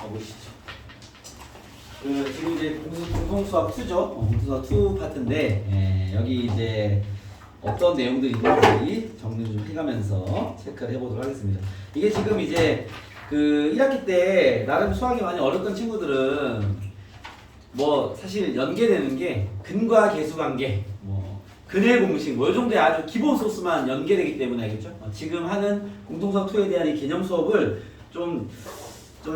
가보시죠. 지금 이제 공통수학 2죠. 공통수학 2 파트인데 여기 이제 어떤 내용들이 있는지 정리 좀 해가면서 체크를 해보도록 하겠습니다. 이게 지금 이제 그 1학기 때 나름 수학이 많이 어렵던 친구들은 뭐 사실 연계되는 게 근과 계수관계, 뭐 근의 공식, 뭐 이 정도의 아주 기본 소스만 연계되기 때문에 알겠죠? 지금 하는 공통수학 2에 대한 이 개념 수업을 좀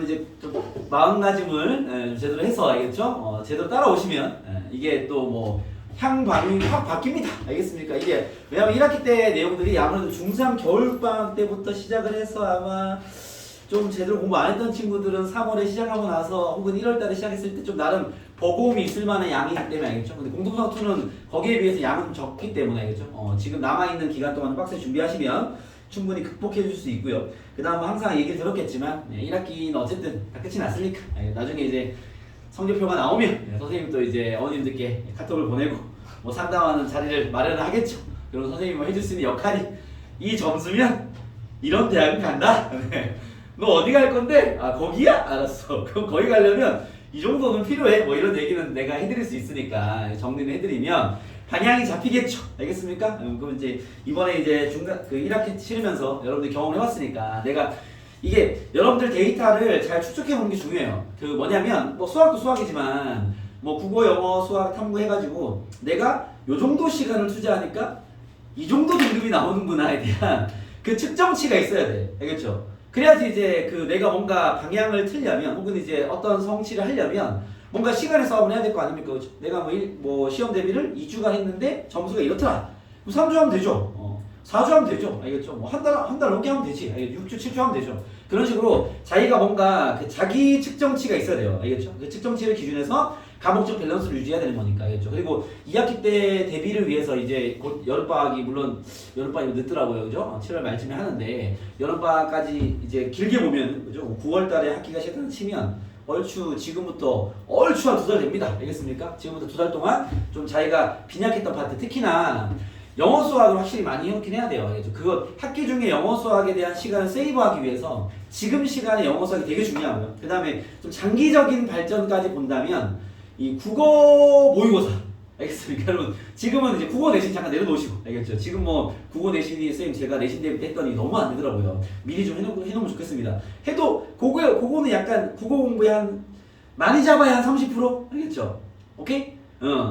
이제 좀 마음가짐을 제대로 해서 알겠죠? 제대로 따라오시면 이게 또 뭐 향방이 확 바뀝니다. 알겠습니까? 이게 왜냐면 1학기 때 내용들이 아무래도 중3 겨울방학 때부터 시작을 해서 아마 좀 제대로 공부 안 했던 친구들은 3월에 시작하고 나서 혹은 1월달에 시작했을 때 좀 나름 버거움이 있을 만한 양이기 때문에 알겠죠? 근데 공통수학 2는 거기에 비해서 양은 좀 적기 때문에 알겠죠? 지금 남아있는 기간 동안 빡세게 준비하시면 충분히 극복해 줄 수 있고요. 그 다음 항상 얘기를 들었겠지만 1학기는 어쨌든 다 끝이 났으니까 나중에 이제 성적표가 나오면 선생님 또 이제 어머님들께 카톡을 보내고 뭐 상담하는 자리를 마련을 하겠죠. 그럼 선생님이 뭐 해줄 수 있는 역할이 이 점수면 이런 대학을 간다? 너 어디 갈 건데? 아 거기야? 알았어. 그럼 거기 가려면 이 정도는 필요해. 뭐 이런 얘기는 내가 해드릴 수 있으니까 정리를 해드리면 방향이 잡히겠죠. 알겠습니까? 그럼 이제 이번에 이제 중간 그 1학기 치르면서 여러분들 경험을 해봤으니까 내가 이게 여러분들 데이터를 잘 추적해 보는 게 중요해요. 그 뭐냐면 뭐 수학도 수학이지만 뭐 국어, 영어, 수학, 탐구 해가지고 내가 요 정도 시간을 투자하니까 이 정도 등급이 나오는구나에 대한 그 측정치가 있어야 돼. 알겠죠? 그래야지 이제 그 내가 뭔가 방향을 틀려면 혹은 이제 어떤 성취를 하려면 뭔가 시간의 싸움을 해야 될 거 아닙니까? 그렇죠? 내가 뭐 시험 대비를 2주간 했는데 점수가 이렇더라. 그럼 3주 하면 되죠. 4주 하면 되죠. 알겠죠? 뭐 한 달 넘게 하면 되지. 6주, 7주 하면 되죠. 그런 식으로 자기가 뭔가 그 자기 측정치가 있어야 돼요. 알겠죠? 그 측정치를 기준해서 과목적 밸런스를 유지해야 되는 거니까. 알겠죠? 그리고 2학기 때 대비를 위해서 이제 곧 여름방학이 물론 여름방학이 늦더라고요. 그죠? 7월 말쯤에 하는데 여름방학까지 이제 길게 보면 그죠? 9월 달에 학기가 시작하는 치면 얼추 지금부터 얼추 한 2달 됩니다. 알겠습니까? 지금부터 2달 동안 좀 자기가 빈약했던 파트 특히나 영어 수학을 확실히 많이 해놓긴 해야 돼요. 알겠죠? 그거 학기 중에 영어 수학에 대한 시간을 세이브하기 위해서 지금 시간에 영어 수학이 되게 중요하고요. 그 다음에 좀 장기적인 발전까지 본다면 이 국어 모의고사 알겠습니까? 여러분 지금은 이제 국어 내신 잠깐 내려놓으시고 알겠죠? 지금 뭐 국어 내신이 선생님 제가 내신 대비 했더니 너무 안 되더라고요. 미리 좀 해놓으면 좋겠습니다. 해도 그거는 약간 국어 공부에 한 많이 잡아야 한 30% 알겠죠? 오케이?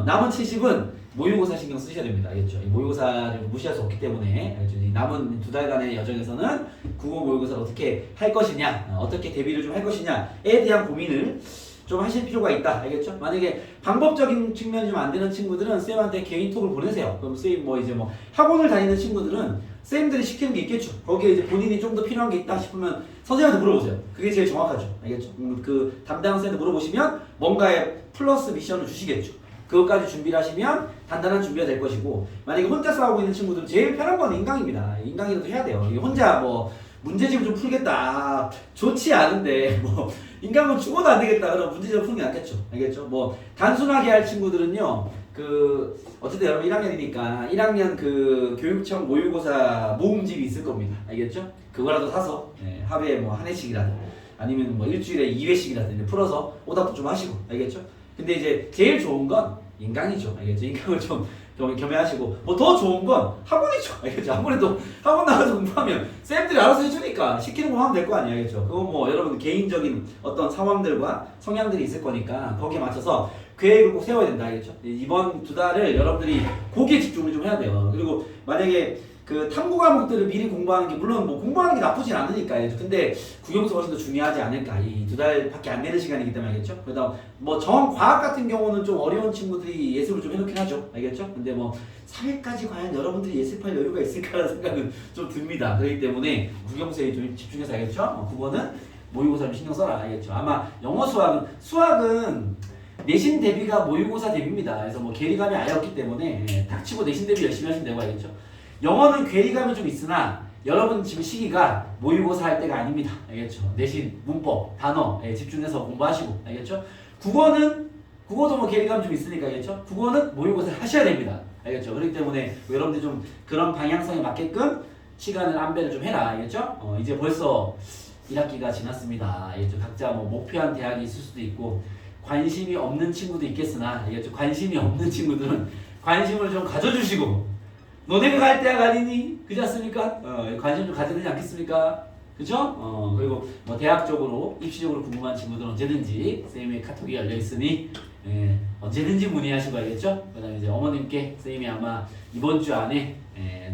남은 70은 모의고사 신경 쓰셔야 됩니다. 알겠죠? 이 모의고사를 무시할 수 없기 때문에 알겠죠? 이 남은 2달간의 여정에서는 국어 모의고사를 어떻게 할 것이냐, 어떻게 대비를 좀 할 것이냐에 대한 고민을 좀 하실 필요가 있다. 알겠죠? 만약에 방법적인 측면이 좀 안 되는 친구들은 쌤한테 개인톡을 보내세요. 그럼 쌤 뭐 이제 뭐 학원을 다니는 친구들은 쌤들이 시키는 게 있겠죠. 거기에 이제 본인이 좀 더 필요한 게 있다 싶으면 선생님한테 물어보세요. 그게 제일 정확하죠. 알겠죠? 그 담당 선생님한테 물어보시면 뭔가의 플러스 미션을 주시겠죠. 그것까지 준비를 하시면 단단한 준비가 될 것이고 만약에 혼자 싸우고 있는 친구들은 제일 편한 건 인강입니다. 인강이라도 해야 돼요. 이게 혼자 뭐 문제집을 좀 풀겠다. 좋지 않은데 뭐 인강은 죽어도 안 되겠다. 그럼 문제집을 푸는 게 낫겠죠. 알겠죠? 뭐 단순하게 할 친구들은요. 그 어쨌든 여러분 1학년이니까 1학년 그 교육청 모의고사 모음집이 있을 겁니다. 알겠죠? 그거라도 사서 하루에 뭐 한 회씩이라도 아니면 뭐 일주일에 2회씩이라도 풀어서 오답도 좀 하시고 알겠죠? 근데 이제 제일 좋은 건 인강이죠. 알겠죠? 인강을 좀 겸해하시고 뭐 더 좋은 건 학원이죠. 알겠죠? 아무래도 학원 나가서 공부하면 쌤들이 알아서 해주니까 시키는 거 하면 될 거 아니에요. 알겠죠? 그건 뭐 여러분 개인적인 어떤 상황들과 성향들이 있을 거니까 거기에 맞춰서 계획을 꼭 세워야 된다. 알겠죠? 이번 2달을 여러분들이 거기에 집중을 좀 해야 돼요. 그리고 만약에 그 탐구 과목들을 미리 공부하는 게 물론 뭐 공부하는 게 나쁘진 않으니까 근데 국영수 훨씬 더 중요하지 않을까. 이 2달밖에 안 되는 시간이기 때문에 알겠죠? 그러다 뭐 정 과학 같은 경우는 좀 어려운 친구들이 예습을 좀 해놓긴 하죠. 알겠죠? 근데 뭐 3회까지 과연 여러분들이 예습할 여유가 있을까라는 생각은 좀 듭니다. 그렇기 때문에 국영수에 좀 집중해서 알겠죠? 국어는 모의고사 좀 신경 써라. 알겠죠? 아마 영어 수학은 내신 대비가 모의고사 대비입니다. 그래서 뭐 괴리감이 아예 없기 때문에 닥치고 내신 대비 열심히 하시면 되고 알겠죠? 영어는 괴리감이 좀 있으나 여러분 지금 시기가 모의고사 할 때가 아닙니다. 알겠죠? 내신, 문법, 단어 집중해서 공부하시고 알겠죠? 국어도 뭐 괴리감이 좀 있으니까 알겠죠? 국어는 모의고사를 하셔야 됩니다. 알겠죠? 그렇기 때문에 여러분들 좀 그런 방향성에 맞게끔 시간을 안배를 좀 해라. 알겠죠? 이제 벌써 1학기가 지났습니다. 이게 좀 각자 뭐 목표한 대학이 있을 수도 있고 관심이 없는 친구도 있겠으나 이게 좀 관심이 없는 친구들은 관심을 좀 가져주시고 너네가 갈 대학 아니니? 그렇지 않습니까? 관심 좀 가져야 되지 않겠습니까? 그죠? 그리고 뭐 대학적으로 입시적으로 궁금한 친구들은 언제든지 선생님의 카톡이 열려 있으니 언제든지 문의하시고 알겠죠? 그다음에 이제 어머님께 선생님이 아마 이번 주 안에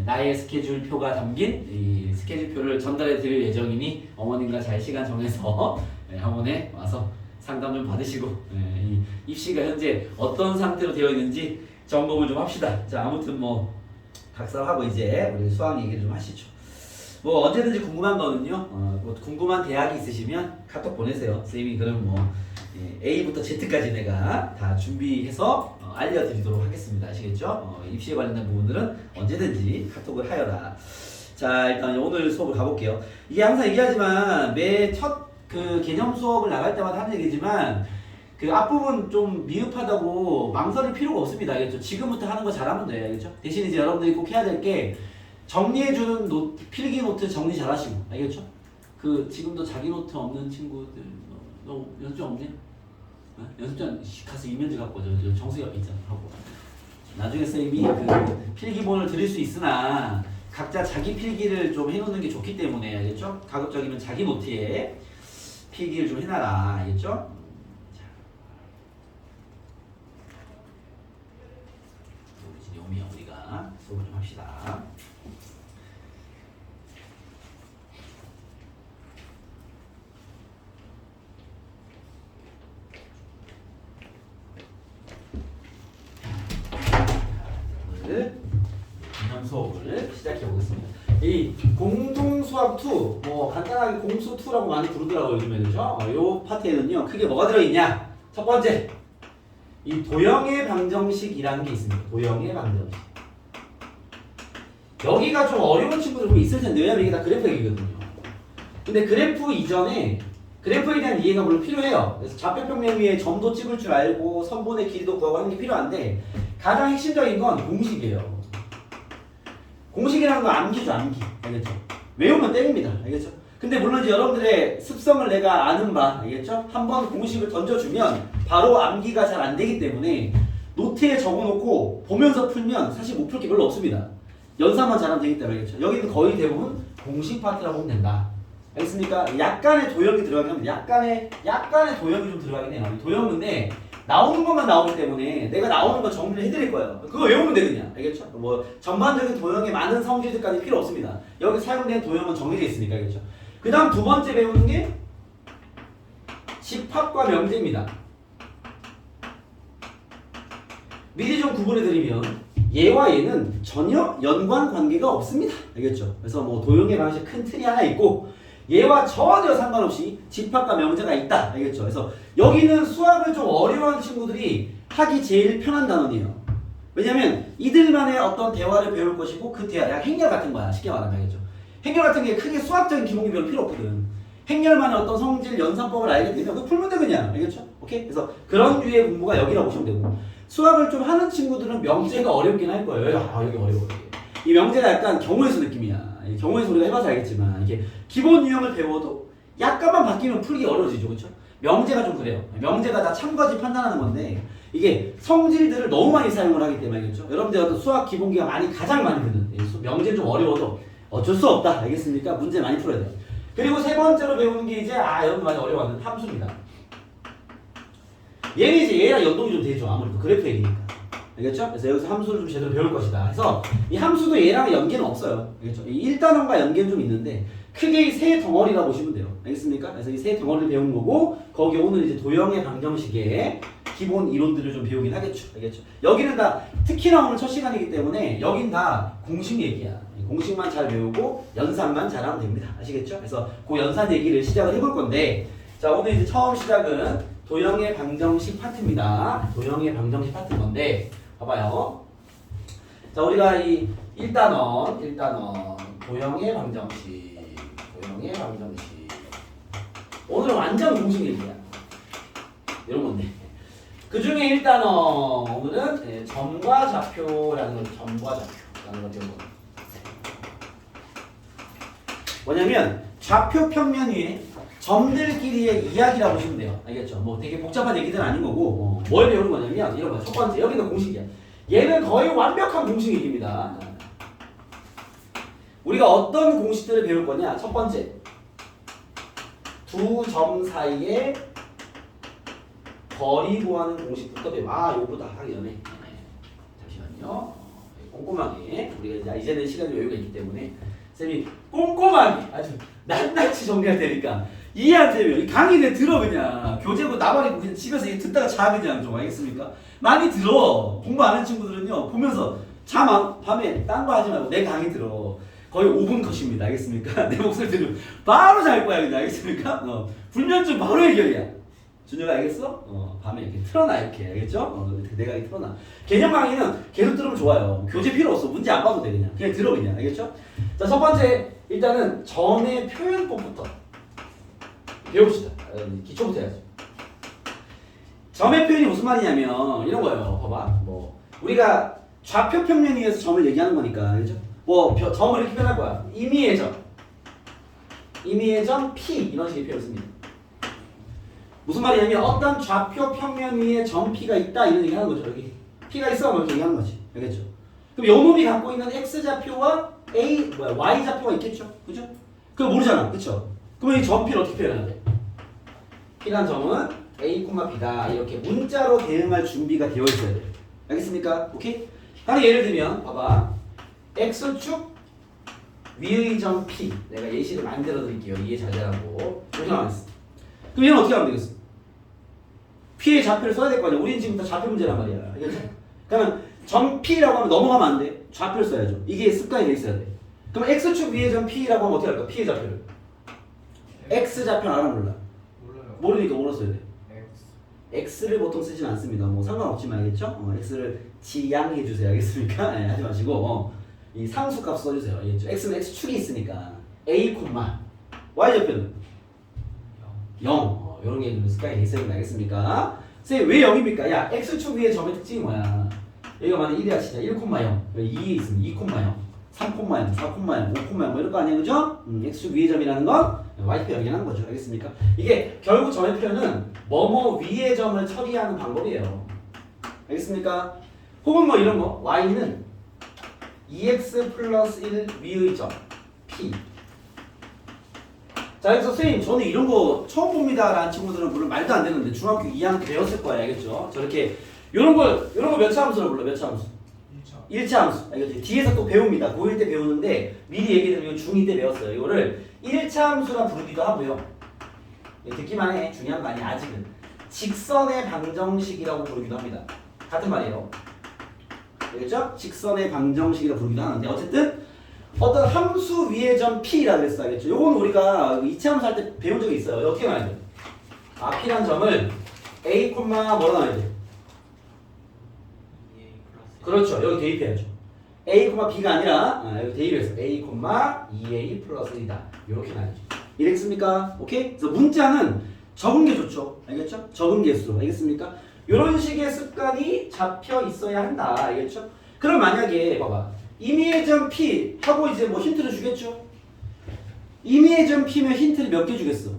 나의 스케줄표가 담긴 이 스케줄표를 전달해 드릴 예정이니 어머님과 잘 시간 정해서 학원에 와서 상담 좀 받으시고 이 입시가 현재 어떤 상태로 되어 있는지 점검을 좀 합시다. 자, 아무튼 뭐 각설하고 이제 우리 수학 얘기를 좀 하시죠. 뭐 언제든지 궁금한 거는요. 뭐 궁금한 대학이 있으시면 카톡 보내세요. 선생님이 그럼 뭐 A부터 Z까지 내가 다 준비해서 알려드리도록 하겠습니다. 아시겠죠? 입시에 관련된 부분들은 언제든지 카톡을 하여라. 자, 일단 오늘 수업을 가볼게요. 이게 항상 얘기하지만 매 첫 그 개념 수업을 나갈 때마다 하는 얘기지만 그 앞부분 좀 미흡하다고 망설일 필요가 없습니다. 알겠죠? 지금부터 하는 거 잘하면 돼요. 알겠죠? 대신 이제 여러분들이 꼭 해야 될 게 정리해주는 필기 노트 정리 잘하시고, 알겠죠? 그 지금도 자기 노트 없는 친구들 너 연습장 없니? 연습장 가서 이면지 갖고 저 정수 옆에 있잖아 하고 나중에 선생님이 그 필기본을 드릴 수 있으나 각자 자기 필기를 좀 해놓는 게 좋기 때문에 알겠죠? 가급적이면 자기 노트에 필기를 좀 해놔라. 알겠죠? 자. 우리 우리가 수업을 좀 합시다. 기념 수업을 시작해 보겠습니다. 이 공동수학 2, 뭐 간단하게 공수 2라고 많이 부르더라고요 요즘에. 그죠? 요 파트에는요 크게 뭐가 들어있냐? 첫 번째, 이 도형의 방정식이라는 게 있습니다. 도형의 방정식. 여기가 좀 어려운 친구들 있을 텐데, 왜냐면 이게 다 그래프 얘기거든요. 근데 그래프 이전에 그래프에 대한 이해가 물론 필요해요. 그래서 좌표평면 위에 점도 찍을 줄 알고 선분의 길이도 구하고 하는 게 필요한데 가장 핵심적인 건 공식이에요. 공식이라는 건 암기죠, 암기. 알겠죠? 외우면 땡입니다. 알겠죠? 근데 물론 이제 여러분들의 습성을 내가 아는 바, 알겠죠? 한번 공식을 던져주면 바로 암기가 잘 안 되기 때문에 노트에 적어놓고 보면서 풀면 사실 못 풀 게 별로 없습니다. 연산만 잘하면 되기 때문에. 알겠죠? 여기는 거의 대부분 공식 파트라고 보면 된다. 알겠습니까? 약간의 도형이 들어가긴 합니다. 약간의 도형이 좀 들어가긴 해요. 도형은 근데 나오는 것만 나오기 때문에 내가 나오는 거 정리를 해드릴 거예요. 그거 외우면 돼 그냥. 알겠죠? 뭐 전반적인 도형에 많은 성질들까지 필요 없습니다. 여기 사용된 도형은 정해져 있으니까. 알겠죠? 그 다음 두 번째 배우는 게 집합과 명제입니다. 미리 좀 구분해드리면 얘와 얘는 전혀 연관 관계가 없습니다. 알겠죠? 그래서 뭐 도형의 방식 큰 틀이 하나 있고 얘와 전혀 상관없이 집합과 명제가 있다. 알겠죠? 그래서 여기는 수학을 좀 어려워하는 친구들이 하기 제일 편한 단원이에요. 왜냐면 이들만의 어떤 대화를 배울 것이고 그 대화, 약 행렬 같은 거야. 쉽게 말하면. 알겠죠? 행렬 같은 게 크게 수학적인 기본이 별로 필요 없거든. 행렬만의 어떤 성질, 연산법을 알게 되면 그거 풀면 돼 그냥. 알겠죠? 오케이? 그래서 그런 류의 공부가 여기라고 보시면 되고, 수학을 좀 하는 친구들은 명제가 어렵긴 할 거예요. 아, 여기 어려워. 이 명제가 약간 경우의 수 느낌이야. 경우의 수 우리가 해봐서 알겠지만 이게 기본 유형을 배워도 약간만 바뀌면 풀기 어려워지죠. 그렇죠? 명제가 좀 그래요. 명제가 다 참과지 판단하는 건데 이게 성질들을 너무 많이 사용을 하기 때문에. 알겠죠? 여러분들 어떤 수학 기본기가 가장 많이 드는 명제는 좀 어려워도 어쩔 수 없다. 알겠습니까? 문제 많이 풀어야 돼요. 그리고 세 번째로 배우는 게 이제 여러분 많이 어려워하는 함수입니다. 얘는 이제 얘랑 연동이 좀 되죠. 아무래도 그래프 얘기니까. 알겠죠? 그래서 여기서 함수를 좀 제대로 배울 것이다. 그래서 이 함수도 얘랑 연계는 없어요. 알겠죠? 이 1단원과 연계는 좀 있는데 크게 이 세 덩어리라고 보시면 돼요. 알겠습니까? 그래서 이 세 덩어리를 배우는 거고 거기 오늘 이제 도형의 방정식의 기본 이론들을 좀 배우긴 하겠죠. 알겠죠? 여기는 다 특히나 오늘 첫 시간이기 때문에 여긴 다 공식 얘기야. 공식만 잘 배우고 연산만 잘하면 됩니다. 아시겠죠? 그래서 그 연산 얘기를 시작을 해볼 건데, 자, 오늘 이제 처음 시작은 도형의 방정식 파트입니다. 도형의 방정식 파트인 건데 봐봐요. 자, 우리가 이 1단원 도형의 방정식 오늘은 완전 공식 얘기야. 이런 건데 그 중에 1단원 오늘은 점과 좌표라는 걸 배운 거예요. 뭐냐면 좌표 평면 위에 점들끼리의 이야기라고 보시면 돼요. 알겠죠? 뭐 되게 복잡한 얘기들은 아닌 거고 뭘 배우는 거냐면 이런 거. 첫 번째 여기는 공식이야. 얘는 거의 완벽한 공식 얘기입니다. 우리가 어떤 공식들을 배울 거냐? 첫 번째 두 점 사이에 거리 구하는 공식부터 배워. 요거다 하기 전에 잠시만요. 꼼꼼하게 우리가 이제는 시간이 여유가 있기 때문에 쌤이 꼼꼼하게 아주 낱낱이 정리할 테니까 이해 안 되면 이 강의를 들어 그냥 교재고 나발이고 그냥 집에서 듣다가 자 그냥 좀 알겠습니까? 많이 들어. 공부 안 하는 친구들은요 보면서 밤에 딴 거 하지 말고 내 강의 들어. 거의 5분 컷입니다. 알겠습니까? 내 목소리 들으면 바로 잘 거야 그냥 알겠습니까? 불면증 바로 해결이야. 준혁아 알겠어? 밤에 이렇게 틀어놔 이렇게 알겠죠? 내가 이렇게 틀어놔. 개념 강의는 계속 들으면 좋아요. 교재 필요 없어. 문제 안 봐도 돼 그냥 들어 그냥 알겠죠? 자, 첫 번째 일단은 점의 표현법부터 배웁시다. 기초부터 해야죠. 점의 표현이 무슨 말이냐면 이런 거예요. 봐봐. 뭐 우리가 좌표 평면 위에서 점을 얘기하는 거니까 알겠죠? 점을 이렇게 표현할 거야. 임의의 점 P 이런 식의 표현을 씁니다. 무슨 말이냐면 어떤 좌표 평면 위에 점 P가 있다 이런 얘기 하는 거죠. 여기 P가 있어 뭐 이렇게 얘기하는 거지. 알겠죠? 그럼 요 놈이 갖고 있는 X 좌표와 Y 좌표가 있겠죠? 그죠? 그거 모르잖아. 그쵸? 그러면 이 점 P를 어떻게 표현해야 돼? P란 점은 A, B다. 이렇게 문자로 대응할 준비가 되어 있어야 돼. 알겠습니까? 오케이? 하나 예를 들면 봐봐. X축 위의 점 P. 내가 예시를 만들어 드릴게요. 이해 잘 되라고. 이렇게 나와있어. 그럼 얘는 어떻게 하면 되겠어? P의 좌표를 써야 될 거 아니야. 우리는 지금 다 좌표 문제란 말이야. 알겠죠? 그러면 점 P라고 하면 넘어가면 안 돼. 좌표를 써야죠. 이게 습관이 돼 있어야 돼. 그럼 X축 위의 점 P라고 하면 어떻게 할까? P의 좌표를. X 좌표는 알아 몰라? 몰라요. 모르니까 뭐로 써야 돼? X. X를 보통 쓰진 않습니다. 뭐 상관없지만 알겠죠? X를 지양해 주세요. 알겠습니까? 네, 하지 마시고 이 상수값 써주세요. 알겠죠? X는 X축이 있으니까 A, Y 좌표는 0. 이런 게 습관이 돼 있어야 알겠습니까? 선생님 왜 0입니까? 야 X축 위에 점의 특징이 뭐야? 여기가 만약 1이야 진짜 1,0 2에 있으면 2,0 3,0 4,0 5,0 뭐 이럴 거 아니에요, 그죠? X축 위의 점이라는 건 Y표 여기하는 거죠, 알겠습니까? 이게 결국 점의 표현은 뭐뭐 위의 점을 처리하는 방법이에요, 알겠습니까? 혹은 뭐 이런 거 Y는 2x 플러스 1 위의 점 P. 자, 그래서 선생님 저는 이런 거 처음 봅니다 라는 친구들은 물론 말도 안 되는데 중학교 2학년 때 배웠을 거야, 알겠죠? 저렇게 이런 거 몇 차 함수로 불러? 몇 차 함수? 1차 함수. 알겠지? 뒤에서 또 배웁니다. 고1 때 배우는데 미리 얘기 드리면 중2 때 배웠어요. 이거를 1차 함수라 부르기도 하고요. 듣기만 해. 중요한 거 아니야. 아직은. 직선의 방정식이라고 부르기도 합니다. 같은 말이에요. 알겠죠? 직선의 방정식이라고 부르기도 하는데 어쨌든 어떤 함수 위의 점 P라고 했어. 알겠죠? 요건 우리가 2차 함수 할 때 배운 적이 있어요. 어떻게 나와야 돼? P란 점을 A, 뭐로 나와야 돼? 그렇죠. 여기 대입해야죠. A, B가 아니라 여기 대입해서 A, 2A 플러스 1이다. 이렇게 나야죠. 이랬습니까? 오케이? 그래서 문자는 적은 게 좋죠. 알겠죠? 적은 개수. 알겠습니까? 이런 식의 습관이 잡혀 있어야 한다. 알겠죠? 그럼 만약에 봐봐. 임의의 점 P 하고 이제 뭐 힌트를 주겠죠? 임의의 점 P면 힌트를 몇 개 주겠어?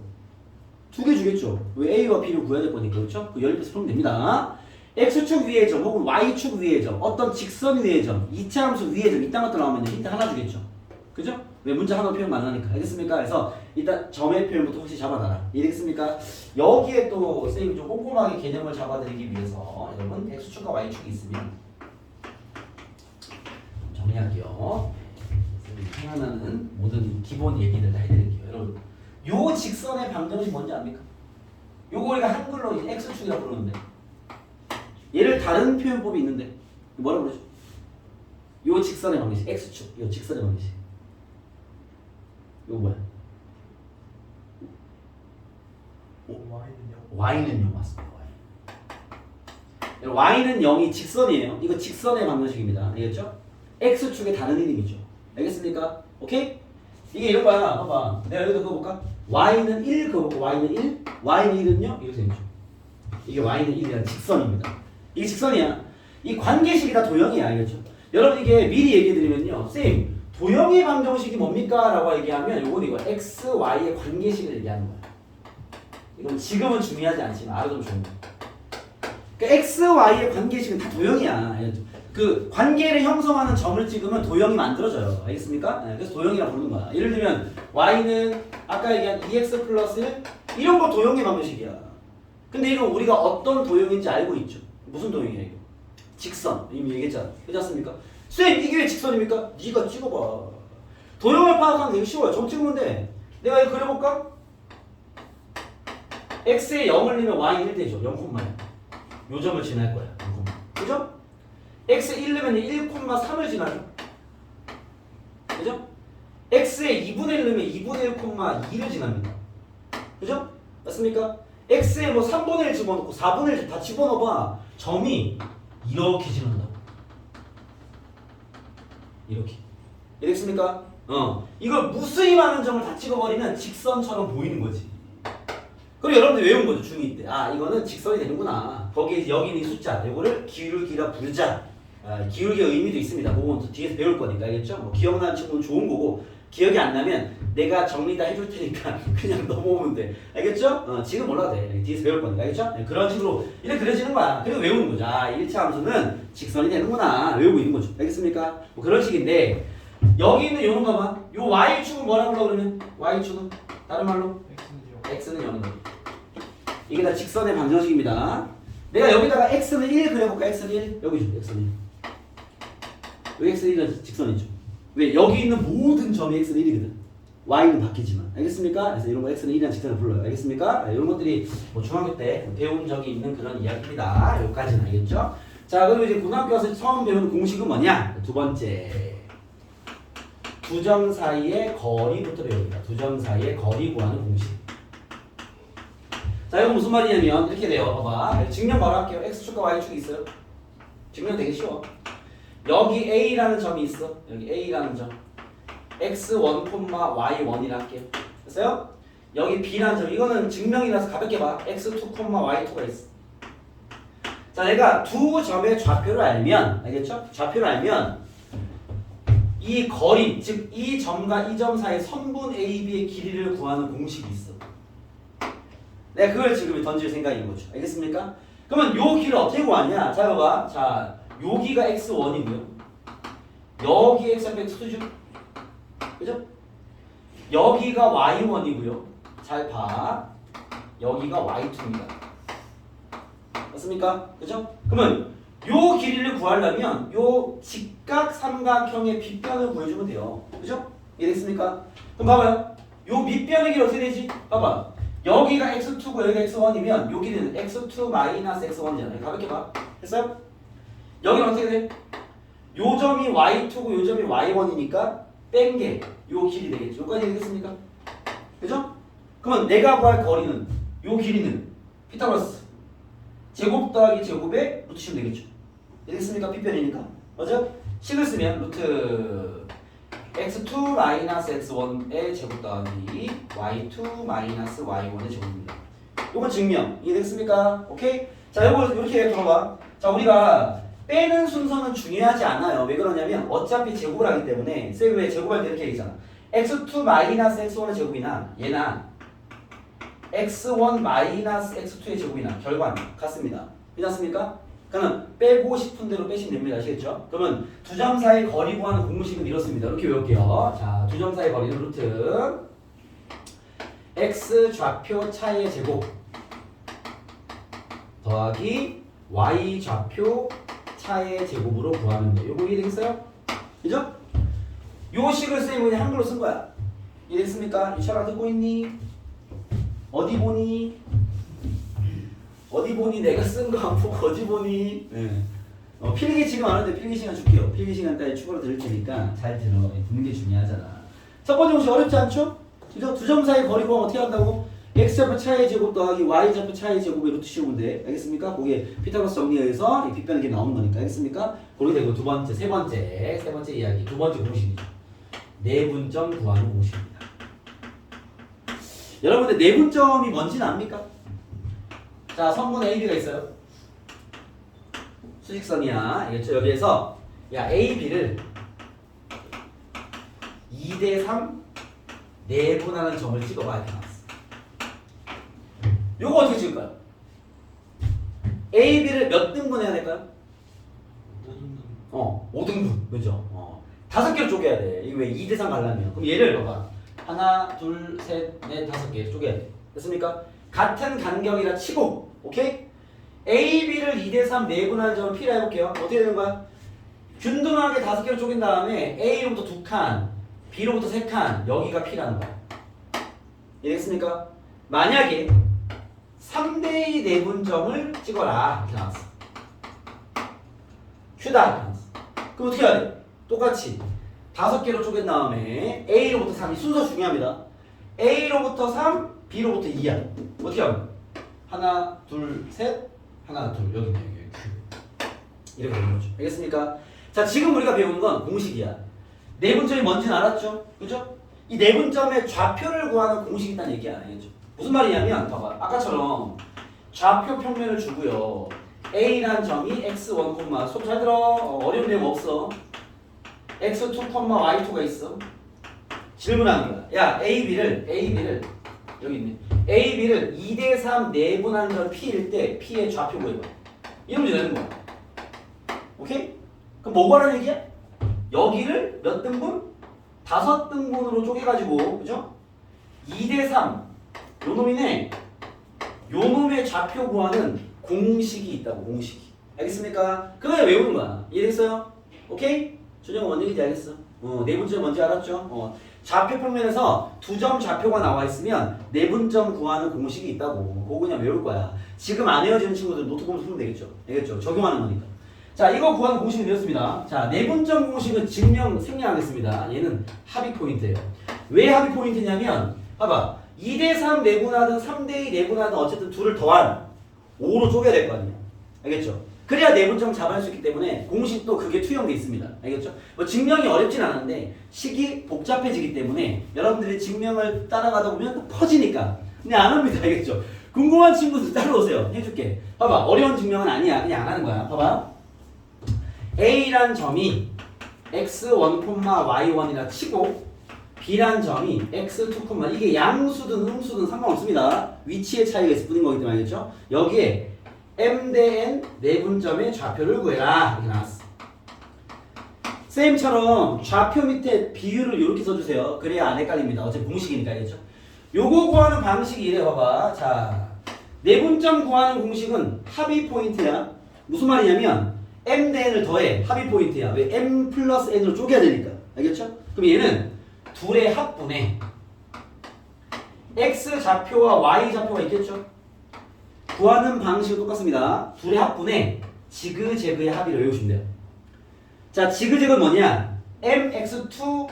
2개 주겠죠? 왜 A와 B를 구해야 될 거니까. 그렇죠? 그 연립해서 풀면 됩니다. X축 위의 점 혹은 Y축 위의 점 어떤 직선 위의 점 2차 함수 위의 점 이딴 것들 나오면 힌트 하나 주겠죠. 그죠? 왜 문자 하나 표현 많으니까. 알겠습니까? 그래서 일단 점의 표현부터 혹시 잡아놔라. 이해되겠습니까? 여기에 또 선생님이 좀 꼼꼼하게 개념을 잡아드리기 위해서 여러분 X축과 Y축이 있으면 정리할게요. 생각나는 모든 기본 얘기들 다 해드릴게요. 여러분 요 직선의 방정식 뭔지 압니까? 요거 우리가 한글로 이제 X축이라고 부르는데 얘를 다른 표현법이 있는데 뭐라 그러죠? 요 직선의 방정식 X축 요 직선의 방정식 요거 뭐야? Y는 0 맞습니다. Y는 0이 직선이에요. 이거 직선의 방정식입니다. 알겠죠? X축의 다른 이름이죠. 알겠습니까? 오케이? 이게 이런 거야. 봐봐. 내가 여기다 그거 볼까? Y는 1 그거 볼까? Y는 1? Y는 1은요? 이거 생겼죠. 이게 Y는 1이라는 직선입니다. 이게 직선이야. 이 관계식이 다 도형이야. 알겠죠? 여러분 이게 미리 얘기해 드리면요. 쌤, 도형의 방정식이 뭡니까? 라고 얘기하면 요건 이거 x, y의 관계식을 얘기하는 거야. 이건 지금은 중요하지 않지만 알아두면 좋은 거야. 그러니까 x, y의 관계식은 다 도형이야. 그 관계를 형성하는 점을 찍으면 도형이 만들어져요. 알겠습니까? 네, 그래서 도형이라 부르는 거야. 예를 들면 y는 아까 얘기한 2x 플러스 1 이런 거 도형의 방정식이야. 근데 이거 우리가 어떤 도형인지 알고 있죠. 무슨 도형이야 이거? 직선. 이미 얘기했잖아. 그렇지 않습니까? 쌤 이게 왜 직선입니까? 네가 찍어봐. 도형을 파악하면 되게 쉬워요. 점 찍으면 돼. 내가 이거 그려볼까? x에 0을 넣으면 y는 1 되죠. 0,0. 요 점을 지날 거야. 0, 그죠? x에 1 넣으면 1,3을 지나죠. 그죠? x에 2분의 1 넣으면 2분의 1,2를 지납니다. 그죠? 맞습니까? x에 뭐 3분의 1 집어넣고 4분의 1 다 집어넣어봐. 점이 이렇게 지난다고. 이렇게. 이랬습니까? 이걸 무수히 많은 점을 다 찍어버리면 직선처럼 보이는 거지. 그리고 여러분들 외운 거죠. 중2 때. 아 이거는 직선이 되는구나. 거기에 여기 있는 숫자 이거를 기울기라 부르자. 기울기의 의미도 있습니다. 그건 또 뒤에서 배울 거니까 알겠죠? 뭐 기억나는 친구는 좋은 거고 기억이 안 나면 내가 정리 다 해줄 테니까 그냥 넘어오면 돼. 알겠죠? 지금 몰라도 돼. 뒤에서 배울 거니까 알겠죠? 네, 그런 식으로 이렇게 그려지는 거야. 그리고 외우는 거죠. 아 1차 함수는 직선이 되는구나. 외우고 있는 거죠. 알겠습니까? 뭐 그런 식인데 여기 있는 요런 거 봐. 요 y축은 뭐라고 불러 그러면? y축은 다른 말로? x는 0인 거지. 이게 다 직선의 방정식입니다. 내가 여기다가 x는 1 그려볼까? x는 1 여기 줘. x는 1 왜 x는 1은 직선이죠? 왜? 여기 있는 모든 점이 x는 1이거든. y는 바뀌지만. 알겠습니까? 그래서 이런 거 x는 1이라는 직선을 불러요. 알겠습니까? 이런 것들이 뭐 중학교 때 배운 적이 있는 그런 이야기입니다. 여기까지는 알겠죠? 자, 그럼 이제 고등학교 와서 처음 배우는 공식은 뭐냐? 두 번째. 두 점 사이의 거리부터 배웁니다. 두 점 사이의 거리 구하는 공식. 자, 이건 무슨 말이냐면 이렇게 돼요. 봐봐. 증명 바로 할게요. x축과 y축이 있어요. 증명 되게 쉬워. 여기 a라는 점이 있어. 여기 a라는 점. x1, y1이라 할게요. 됐어요? 여기 b라는 점. 이거는 증명이라서 가볍게 봐. x2, y2가 있어. 자, 내가 두 점의 좌표를 알면, 알겠죠? 좌표를 알면 이 거리, 즉 이 점과 이 점 사이 선분 AB의 길이를 구하는 공식이 있어. 내가 그걸 지금 던질 생각인 거죠. 알겠습니까? 그러면 요 길을 어떻게 구하냐? 자, 봐봐. 자, 여기가 x1이고요. 여기 x2죠. 그죠? 여기가 y1이고요. 잘 봐. 여기가 y2입니다. 맞습니까? 그죠? 그러면 요 길이를 구하려면 요 직각 삼각형의 빗변을 구해주면 돼요. 그죠? 이해됐습니까? 그럼 봐봐요. 요 밑변의 길이 어떻게 되지? 봐봐. 여기가 x2고 여기가 x1이면 요 길이는 x2 마이너스 x1이잖아요. 가볍게 봐. 됐어요? 여기는 어떻게 돼? 요 점이 y2고 요 점이 y1이니까 뺀 게 요 길이 되겠죠. 요까지 되겠습니까? 그죠? 그러면 내가 구할 거리는 요 길이는 피타고라스 제곱 더하기 제곱에 루트 치면 되겠죠. 되겠습니까? 빗변이니까. 맞아? 식을 쓰면 루트 x2 마이너스 x1의 제곱 더하기 y2 마이너스 y1의 제곱입니다. 요건 증명. 이해됐습니까? 오케이? 자, 요거 이렇게 들어봐. 자, 우리가 빼는 순서는 중요하지 않아요. 왜 그러냐면 어차피 제곱을 하기 때문에 쌤이 왜 제곱할 때 이렇게 얘기잖아. x2 마이너스 x1의 제곱이나 얘나 x1 마이너스 x2의 제곱이나 결과는 같습니다. 괜찮습니까? 그러면 빼고 싶은 대로 빼시면 됩니다. 아시겠죠? 그러면 두 점 사이 거리 구하는 공식은 이렇습니다. 이렇게 외울게요. 자, 두 점 사이 거리는 루트 x 좌표 차의 제곱 더하기 y 좌표 차의 제곱으로 구하면 돼요. 요거 이해되겠어요? 그죠? 요 식을 쌤이 한글로 쓴 거야. 이해됐습니까? 유철아 듣고 있니? 어디 보니? 어디 보니? 내가 쓴 거 안 보고 어디 보니? 네. 필기 지금 안 하는데 필기 시간 줄게요. 필기 시간 따위 추가로 드릴 테니까 잘 들어. 듣는 게 중요하잖아. 첫 번째 공식 어렵지 않죠? 그죠? 두 점 사이 거리 구하면 어떻게 한다고? x좌표 차의 제곱 더하기 y좌표 차의 제곱에 루트 씌우면 돼. 알겠습니까? 그게 피타고라스 정리에 의해서 이 빗변이 이렇게 나오는 거니까. 알겠습니까? 그렇게 되고 세 번째 이야기. 두 번째 공식이죠. 내분점 구하는 공식입니다. 여러분들 내분점이 뭔지는 압니까? 자, 선분 AB가 있어요. 수직선이야. 알겠죠? 여기에서 야 AB를 2대3 내분하는 점을 찍어봐 이렇게 나왔어. 요거 어떻게 찍을까요? A, B를 몇 등분해야 될까요? 5등분. 그죠? 5개로 쪼개야 돼. 이거 왜 2대3 가려면. 그럼 얘를 봐봐. 하나, 둘, 셋, 넷, 5개 쪼개야 돼. 됐습니까? 같은 간격이라 치고, 오케이? A, B를 2대3 내분하는 점을 P라 해볼게요. 어떻게 되는 거야? 균등하게 5개로 쪼갠 다음에 A로부터 2칸, B로부터 3칸, 여기가 P라는 거야. 이해됐습니까? 만약에 3대2 내분점을 찍어라. 이렇게 나왔어. Q다. 이렇게 나왔어. 그럼 어떻게 해야 돼? 똑같이 5개로 쪼갠 다음에 A로부터 3, 이 순서 중요합니다. A로부터 3, B로부터 2야. 어떻게 하면? 하나, 둘, 셋, 하나, 둘, 여기 있네, 여기 Q. 이렇게 되는 거죠. 알겠습니까? 자, 지금 우리가 배우는 건 공식이야. 내분점이 뭔지는 알았죠? 그죠? 이 내분점의 좌표를 구하는 공식이 있다는 얘기 안 해야죠. 무슨 말이냐면, 봐봐. 아까처럼 좌표 평면을 주고요. A란 점이 x1, 수업 잘 들어. 어려운 내용 없어. x2, y2가 있어. 질문하는 거야. 야, AB를 여기 있네. AB를 2대3 내분한 점 P일 때 P의 좌표 구해봐. 이런 문제 되는 거야. 오케이? 그럼 뭐 구하라는 얘기야? 여기를 몇 등분? 5등분으로 쪼개가지고, 그죠? 2대3 요 놈이네. 요 놈의 좌표 구하는 공식이 있다고. 공식이. 알겠습니까? 그거 외우는 거야. 이해됐어요? 오케이? 준영아 뭔 얘기인지 알겠어? 내분점 뭔지 알았죠? 좌표 평면에서 2점 좌표가 나와 있으면 내분점 구하는 공식이 있다고. 그거 그냥 외울 거야. 지금 안 외워지는 친구들 노트 보면서 풀면 되겠죠? 알겠죠? 적용하는 거니까. 자, 이거 구하는 공식이 되었습니다. 자, 내분점 공식은 증명 생략하겠습니다. 얘는 합의 포인트예요. 왜 합의 포인트냐면, 봐봐. 2대3 내분하든 3대2 내분하든 어쨌든 둘을 더한 5로 쪼개야 될 거 아니에요. 알겠죠? 그래야 내분점 잡을 수 있기 때문에 공식도 그게 투영돼 있습니다. 알겠죠? 뭐 증명이 어렵진 않은데 식이 복잡해지기 때문에 여러분들이 증명을 따라가다 보면 퍼지니까. 근데 안 합니다. 알겠죠? 궁금한 친구들 따라오세요. 해줄게. 봐봐. 어려운 증명은 아니야. 그냥 안 하는 거야. 봐봐. A란 점이 x1, y1이라 치고 B란 점이 x2, 이게 양수든 음수든 상관없습니다. 위치의 차이가 있을 뿐인 거기 때문에 알겠죠? 여기에 m 대 n 내분점의 좌표를 구해라. 이렇게 나왔어. 쌤처럼 좌표 밑에 비율을 이렇게 써주세요. 그래야 안 헷갈립니다. 어차피 공식이니까 알겠죠? 요거 구하는 방식이 이래. 봐봐. 자, 내분점 구하는 공식은 합의 포인트야. 무슨 말이냐면 m 대 n을 더해. 합의 포인트야. 왜? m 플러스 n으로 쪼개야 되니까. 알겠죠? 그럼 얘는 둘의 합분에 x 좌표와 y 좌표가 있겠죠? 구하는 방식은 똑같습니다. 둘의 합분에 지그재그의 합의를 외우시면 돼요. 자, 지그재그는 뭐냐? mx2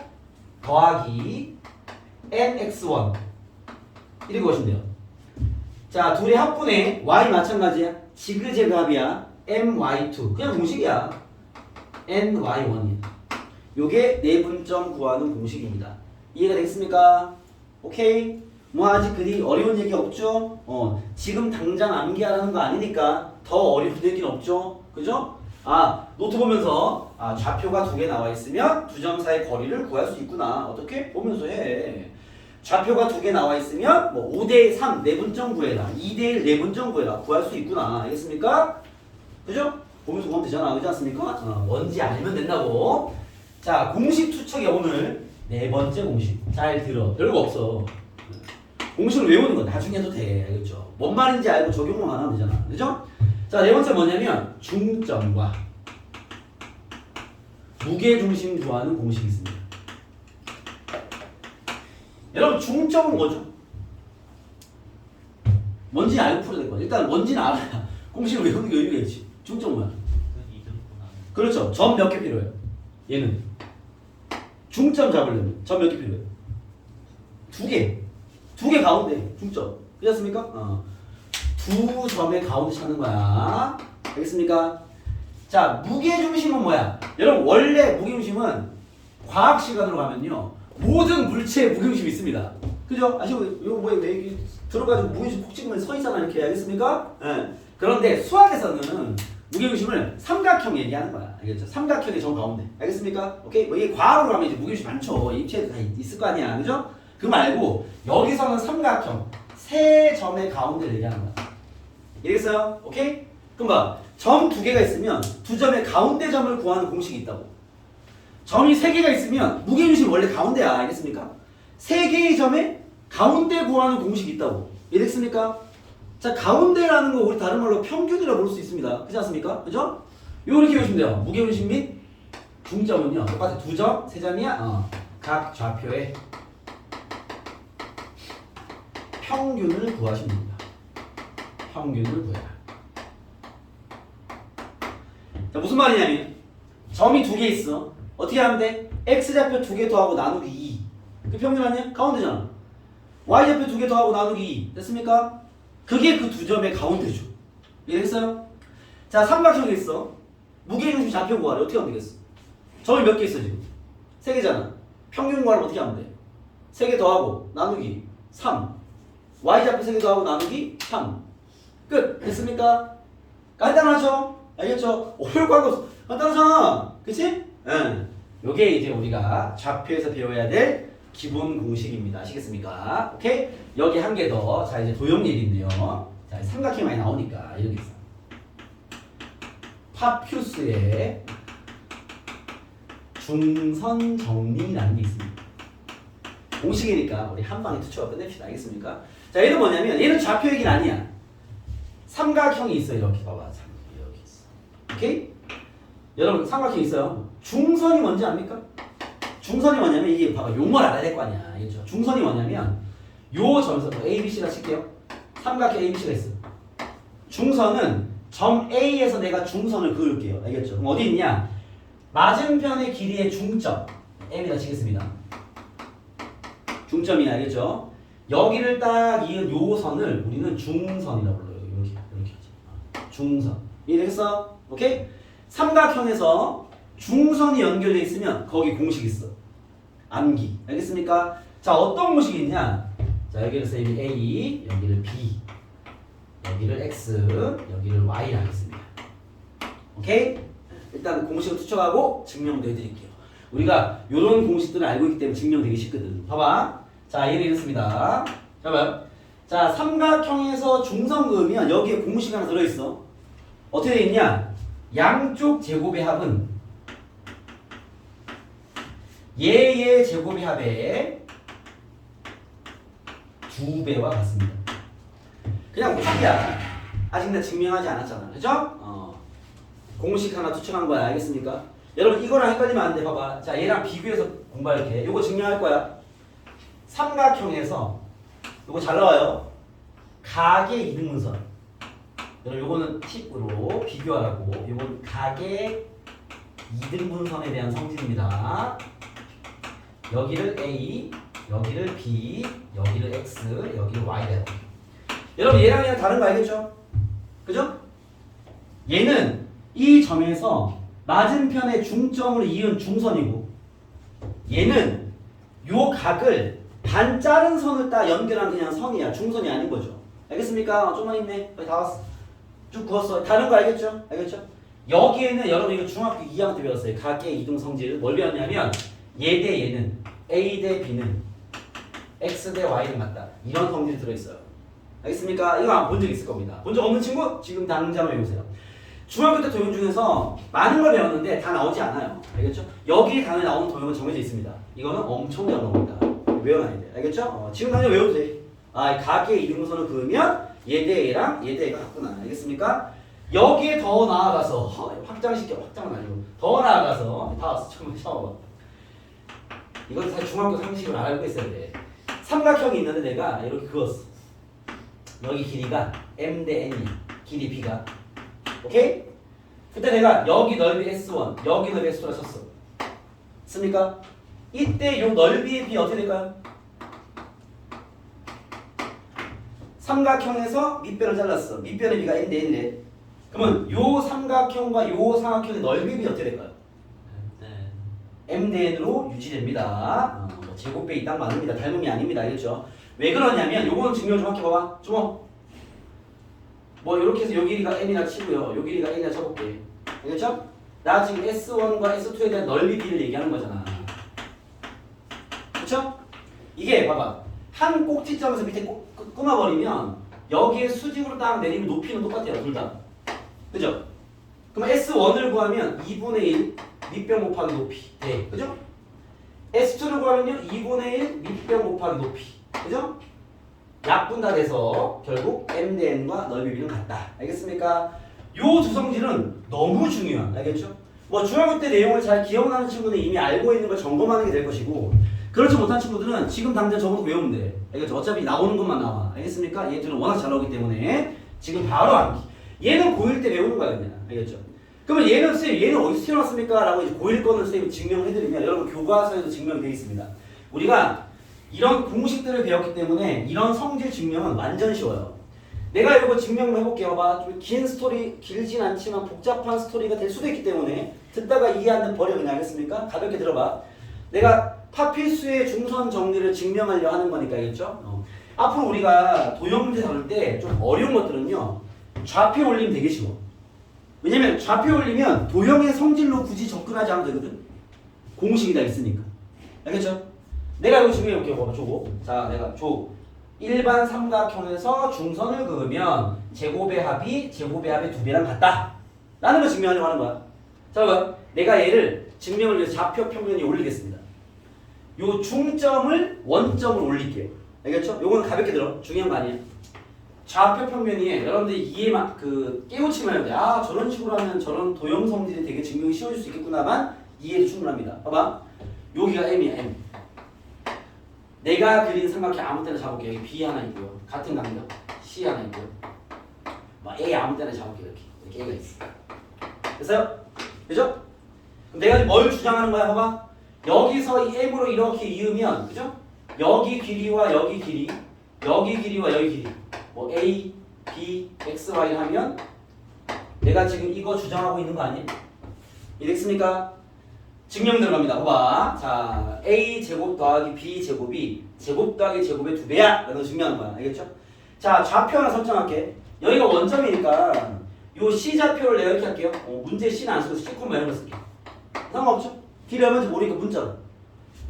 더하기 nx1 이렇게 보시면 돼요. 자, 둘의 합분에 y 마찬가지야. 지그재그 합이야. my2 그냥 공식이야. ny1이야. 요게 내분점 구하는 공식입니다. 이해가 되겠습니까? 오케이? 뭐 아직 그리 어려운 얘기 없죠? 지금 당장 암기하라는 거 아니니까 더 어려운 얘기는 없죠? 그죠? 아, 노트 보면서 좌표가 2개 나와 있으면 두 점 사이의 거리를 구할 수 있구나. 어떻게? 보면서 해. 좌표가 2개 나와 있으면 뭐 5대3 내분점 구해라. 2대1 내분점 구해라. 구할 수 있구나. 알겠습니까? 그죠? 보면서 보면 되잖아. 그렇지 않습니까? 뭔지 알면 된다고. 자, 공식 투척이 오늘 4번째 공식. 잘 들어. 별거 없어. 공식을 외우는 건 나중에 해도 돼. 알겠죠? 뭔 말인지 알고 적용만 하면 되잖아. 그죠? 자, 4번째 뭐냐면 중점과 무게중심 구하는 공식이 있습니다. 여러분, 중점은 뭐죠? 뭔지 알고 풀어야 될 거야. 일단 뭔지는 알아야 공식을 외우는 게 의미가 있지. 중점은 뭐야? 그렇죠. 점 몇 개 필요해요? 얘는 중점 잡으려면 점 몇 개 필요해요? 2개. 2개 가운데 중점. 그렇습니까? 두 점의 가운데 찾는 거야. 알겠습니까? 자, 무게중심은 뭐야? 여러분, 원래 무게중심은 과학 시간으로 가면요, 모든 물체에 무게중심이 있습니다. 그죠? 아시고 이거 왜 들어가지고 무게중심 콕 찍으면 서 있잖아 이렇게 알겠습니까? 예. 그런데 수학에서는 무게중심을 삼각형 얘기하는 거야. 알겠죠? 삼각형의 정 가운데. 알겠습니까? 오케이? 뭐 이게 과학으로 가면 이제 무게중심 많죠. 입체에도 다 있을 거 아니야. 그죠? 그 말고 여기서는 삼각형 세 점의 가운데를 얘기하는 거야. 이해겠어요? 오케이? 그럼 봐. 점 두 개가 있으면 두 점의 가운데 점을 구하는 공식이 있다고. 점이 세 개가 있으면 무게중심이 원래 가운데야. 알겠습니까? 세 개의 점에 가운데 구하는 공식이 있다고. 이해됐습니까? 자, 가운데라는 거 우리 다른 말로 평균이라고 볼 수 있습니다. 그렇지 않습니까? 그죠? 요렇게 보시면 돼요. 무게중심 및 중점은요. 똑같아. 두 점, 세 점이야. 각 좌표의 평균을 구하시면 됩니다. 평균을 구해라. 자, 무슨 말이냐면 점이 두 개 있어. 어떻게 하면 돼? x좌표 두 개 더하고 나누기 2. 그 평균 아니야? 가운데잖아. y좌표 두 개 더하고 나누기 2. 됐습니까? 그게 그 두 점의 가운데죠. 이해했어요? 자, 삼각형이 있어. 무게중심 좌표 구하래. 어떻게 하면 되겠어? 점이 몇 개 있어 지금? 세 개잖아. 평균 구하려면 어떻게 하면 돼? 세 개 더하고 나누기 3. y좌표 세 개 더하고 나누기 3. 끝. 됐습니까? 간단하죠? 알겠죠? 어려울 거 없어. 간단하잖아. 그치? 응. 요게 이제 우리가 좌표에서 배워야 될 기본 공식입니다. 아시겠습니까? 오케이? 여기 한 개 더. 자, 이제 도형 얘기인데요. 자, 삼각형이 많이 나오니까 이렇게 있어. 파퓨스의 중선 정리라는 게 있습니다. 공식이니까 우리 한 방에 투척을 끝냅시다. 알겠습니까? 자, 얘는 뭐냐면 얘는 좌표 얘기는 아니야. 삼각형이 있어. 이렇게 봐봐. 이렇게 있어. 오케이? 여러분 삼각형 있어요. 중선이 뭔지 압니까? 중선이 뭐냐면 이게 봐봐. 용어를 알아야 될 거 아니야. 알겠죠? 중선이 뭐냐면 요 점에서 뭐 A, B, C라 칠게요. 삼각형 A, B, C가 있어. 중선은 점 A에서 내가 중선을 그을게요. 알겠죠? 그럼 어디 있냐? 맞은편의 길이의 중점 M이라 치겠습니다. 중점이 알겠죠? 여기를 딱 이은 요 선을 우리는 중선이라고 불러요. 이렇게 하죠. 중선. 이해됐어? 오케이? 삼각형에서 중선이 연결돼 있으면 거기 공식 있어. 암기. 알겠습니까? 자, 어떤 공식이 있냐? 자, 여기를 쌤이 A, 여기를 B, 여기를 X, 여기를 Y라 하겠습니다. 오케이? 일단 공식을 추측하고 증명도 해드릴게요. 우리가 이런 공식들을 알고 있기 때문에 증명되기 쉽거든. 봐봐. 자, 얘는 이렇습니다. 봐봐요. 자, 삼각형에서 중선 그으면 여기에 공식 하나 들어있어. 어떻게 돼 있냐? 양쪽 제곱의 합은 얘의 제곱의 합의 2배와 같습니다. 그냥 공식이야. 아직 나 증명하지 않았잖아. 그죠? 공식 하나 투척한 거야. 알겠습니까? 여러분 이거랑 헷갈리면 안 돼. 봐봐. 자, 얘랑 비교해서 공부할게. 요거 증명할 거야. 삼각형에서 요거 잘 나와요. 각의 이등분선. 여러분 요거는 팁으로 비교하라고. 요건 각의 이등분선에 대한 성질입니다. 여기를 A, 여기를 B, 여기를 X, 여기를 Y래요. 여러분 얘랑 얘랑 다른 거 알겠죠? 그죠? 얘는 이 점에서 맞은편의 중점을 이은 중선이고 얘는 요 각을 반 자른 선을 딱 연결한 그냥 선이야. 중선이 아닌 거죠. 알겠습니까? 좀만 있네. 거의 다 왔어. 쭉 그었어. 다른 거 알겠죠? 알겠죠? 여기에는 여러분 이거 중학교 2학년 때 배웠어요. 각의 이등 성질. 뭘 배웠냐면 얘 대 얘는 A 대 B는 X 대 Y는 같다. 이런 성질이 들어있어요. 알겠습니까? 이거 본 적 있을 겁니다. 본 적 없는 친구? 지금 당장 외우세요. 중학교 때 도형 중에서 많은 걸 배웠는데 다 나오지 않아요. 알겠죠? 여기 단어에 나오는 도형은 정해져 있습니다. 이거는 엄청 어려운 겁니다. 외워놔야 돼. 알겠죠? 지금 당장 외워도 돼. 아, 각의 이등분선을 그으면 얘 대 얘랑 얘 대 얘가 같구나. 알겠습니까? 여기에 더 나아가서 확장시켜. 확장은 아니고 더 나아가서 다 왔어. 처음 봐봐. 이건 사실 중학교 상식을 알고 있어야 돼. 삼각형이 있는데 내가 이렇게 그었어. 여기 길이가 M 대 N이 길이 B가. 오케이? 그때 내가 여기 넓이 S1, 여기 넓이 S2라 쳤어. 씁니까? 이때 요 넓이의 B 어떻게 될까요? 삼각형에서 밑변을 잘랐어. 밑변의 B가 N 대 N인데 그러면 요 삼각형과 요 삼각형의 넓이 B 어떻게 될까요? M 대 N으로 유지됩니다. 제곱배 이 딱 맞습니다. 닮음이 아닙니다. 알겠죠? 왜 그러냐면 요거는 증명 좀 할게 봐봐. 주모. 뭐 이렇게 해서 요 길이가 n이라 치고요. 요 길이가 n이라 쳐볼게. 알겠죠? 나 지금 S1과 S2에 대한 넓이 비를 얘기하는 거잖아. 그쵸? 이게 봐봐. 한 꼭지점에서 밑에 끊어버리면 여기에 수직으로 딱 내리면 높이는 똑같아요. 둘 다. 그죠? 그럼 S1을 구하면 2분의 1 밑변 곱하기 높이 돼. 그죠? S2를 구하면요 2분의 1 밑변 곱하기 높이. 그죠? 약분다돼서 결국 m 대 n과 넓이 비는 같다. 알겠습니까? 요 두 성질은 너무 중요한. 알겠죠? 뭐 중학교 때 내용을 잘 기억나는 친구는 이미 알고 있는 걸 점검하는 게 될 것이고 그렇지 못한 친구들은 지금 당장 적어도 외우면 돼. 알겠죠? 어차피 나오는 것만 나와. 알겠습니까? 얘들은 워낙 잘 나오기 때문에 지금 바로 암기. 얘는 고1 때 외우는 거야 그냥. 알겠죠? 그러면 얘는 선생님 얘는 어디서 태어났습니까? 라고 이제 고1 거는 선생님이 증명을 해드리면 여러분 교과서에도 증명이 되어 있습니다. 우리가 이런 공식들을 배웠기 때문에 이런 성질 증명은 완전 쉬워요. 내가 이거 증명을 해볼게요. 봐. 좀 긴 스토리, 길진 않지만 복잡한 스토리가 될 수도 있기 때문에 듣다가 이해 안 되면 버려 그냥. 알겠습니까? 가볍게 들어봐. 내가 파필수의 중선 정리를 증명하려 하는 거니까. 알겠죠? 앞으로 우리가 도형 문제 다룰 때 좀 어려운 것들은요 좌표 올리면 되게 쉬워. 왜냐면 좌표 올리면 도형의 성질로 굳이 접근하지 않아도 되거든. 공식이 다 있으니까. 알겠죠? 내가 이거 증명해볼게요. 봐봐. 저거. 자, 내가 일반 삼각형에서 중선을 그으면 제곱의 합이 제곱의 합의 2배랑 같다 라는 걸 증명하려고 하는 거야. 자, 봐봐. 내가 얘를 증명을 위해서 좌표 평면에 올리겠습니다. 요 중점을 원점으로 올릴게요. 알겠죠? 요거는 가볍게 들어. 중요한 거 아니에요. 좌표 평면이 여러분들이 이해만 깨우치면 해야 돼. 아, 저런 식으로 하면 저런 도형 성질이 되게 증명이 쉬워질 수 있겠구나만 이해도 충분합니다. 봐봐. 여기가 M이야, M. 내가 그린 삼각형 아무 때나 잡을게요. 여기 B 하나 있고요. 같은 간격 C 하나 있고요. 막 A 아무 때나 잡을게요. 이렇게 A가 있어. 됐어요? 그죠? 그럼 내가 뭘 주장하는 거야? 봐봐. 여기서 이 M으로 이렇게 이으면, 그죠? 여기 길이와 여기 길이, 여기 길이와 여기 길이, 뭐 A, B, X, Y를 하면 내가 지금 이거 주장하고 있는 거 아니에요? 이랬습니까? 증명 들어갑니다. 봐봐. 자, A 제곱 더하기 B 제곱이 제곱 더하기 제곱의 2배야. 라는 걸 증명하는 거야. 알겠죠? 자, 좌표 하나 설정할게. 여기가 원점이니까 요 C 좌표를 내가 이렇게 할게요. 문제 C는 안 쓰고 C, 이런 거 쓸게. 상관없죠? 길이 얼마인지 모르니까 문자로.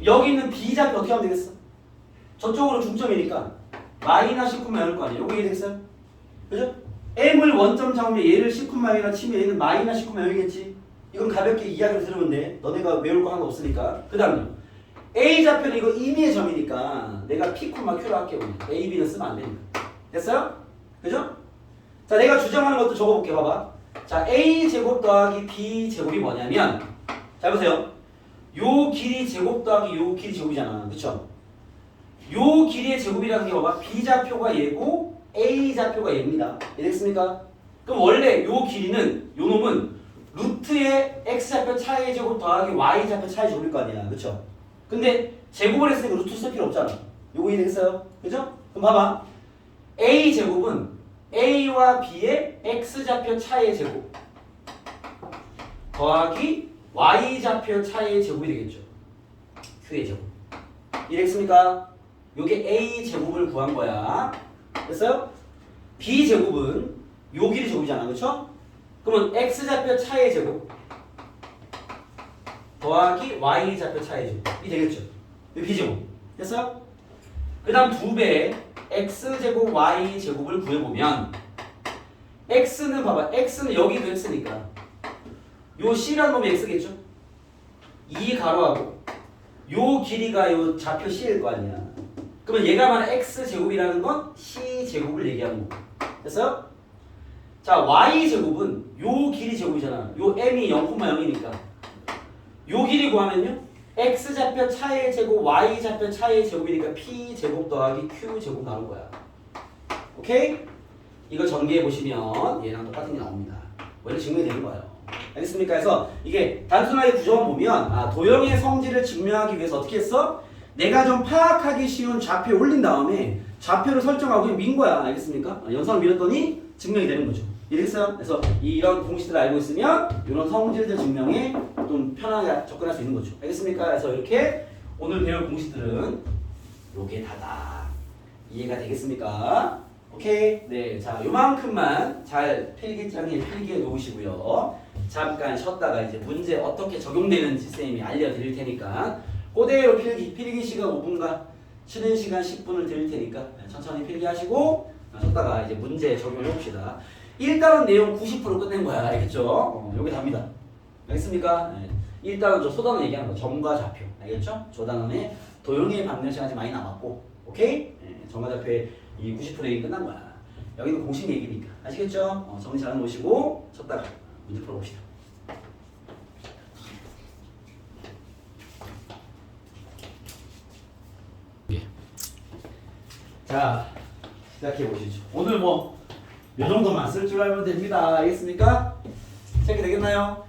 여기 있는 B 좌표 어떻게 하면 되겠어? 저쪽으로 중점이니까 마이너스 10, 이럴 거 아니에요? 요거 이해되겠어요? 그죠? M을 원점 잡으면 얘를 10,0라 치면 얘는 마이너스 10, 여기겠지? 이건 가볍게 이야기를 들으면 돼. 너네가 외울 거 하나 없으니까. 그 다음요. A 좌표는 이거 임의의 점이니까 내가 P, Q로 할게요. A, B는 쓰면 안 되니까. 됐어요? 그죠? 자, 내가 주장하는 것도 적어볼게. 봐봐. 자, A 제곱 더하기 B 제곱이 뭐냐면 잘 보세요. 요 길이 제곱 더하기 요 길이 제곱이잖아. 그쵸? 요 길이의 제곱이라는 게 봐봐. B 좌표가 얘고 A 좌표가 얘입니다. 이해됐습니까? 그럼 원래 요 길이는 요 놈은 루트의 x좌표 차의 제곱 더하기 y좌표 차의 제곱일 거 아니야. 그쵸? 근데 제곱을 했으니까 루트 쓸 필요 없잖아. 요거 이해되겠어요? 그죠? 그럼 봐봐. a 제곱은 a와 b의 x좌표 차의 제곱 더하기 y좌표 차의 제곱이 되겠죠. q의 제곱. 이해됐습니까? 요게 a 제곱을 구한 거야. 됐어요? b 제곱은 요 길이 제곱이잖아. 그쵸? 그러면 x좌표 차의 제곱 더하기 y좌표 차의 제곱이 되겠죠. 이 b제곱. 됐어요? 그 다음 2배 x제곱 y제곱을 구해보면 x는 봐봐. x는 여기도 x니까 요 c라는 놈이 x겠죠? 이 가로하고 요 길이가 요 좌표 c일 거 아니야. 그러면 얘가 말하는 x제곱이라는 건 c제곱을 얘기하는 거고. 됐어요? 자, y제곱은 요 길이 제곱이잖아. 요 m이 0,0이니까 요 길이 구하면요 x좌표 차의 제곱 y좌표 차의 제곱이니까 p제곱 더하기 q제곱 나올 거야. 오케이? 이거 전개해 보시면 얘랑 똑같은 게 나옵니다. 원래 증명이 되는 거예요. 알겠습니까? 그래서 이게 단순하게 구조만 보면 도형의 성질을 증명하기 위해서 어떻게 했어? 내가 좀 파악하기 쉬운 좌표에 올린 다음에 좌표를 설정하고 그냥 민 거야. 알겠습니까? 영상을 밀었더니 증명이 되는 거죠. 이해됐어요? 그래서 이런 공식들을 알고 있으면 이런 성질들 증명에 좀 편하게 접근할 수 있는 거죠. 알겠습니까? 그래서 이렇게 오늘 배울 공식들은 요게 다다. 이해가 되겠습니까? 오케이. 네, 자 요만큼만 잘 필기장에 필기해 놓으시고요. 잠깐 쉬었다가 이제 문제 어떻게 적용되는지 쌤이 알려드릴 테니까 그대로 필기 시간 5분과 쉬는 시간 10분을 드릴 테니까 천천히 필기하시고 쉬었다가 이제 문제 적용해 봅시다. 일단은 내용 90% 끝낸 거야. 알겠죠? 여기 답니다. 알겠습니까? 네. 일단은 저 소단원 얘기하는 거 점과 좌표. 알겠죠? 저 다음에 도형의 방정 시간이 많이 남았고 오케이? 네. 점과 좌표의 이 90% 얘기 끝난 거야. 여기는 공식 얘기니까 아시겠죠? 정리 잘 놓으시고 쉬었다가 문제 풀어봅시다. 자, 시작해 보시죠. 오늘 뭐 이 정도만 쓸 줄 알면 됩니다. 알겠습니까? 체크 되겠나요?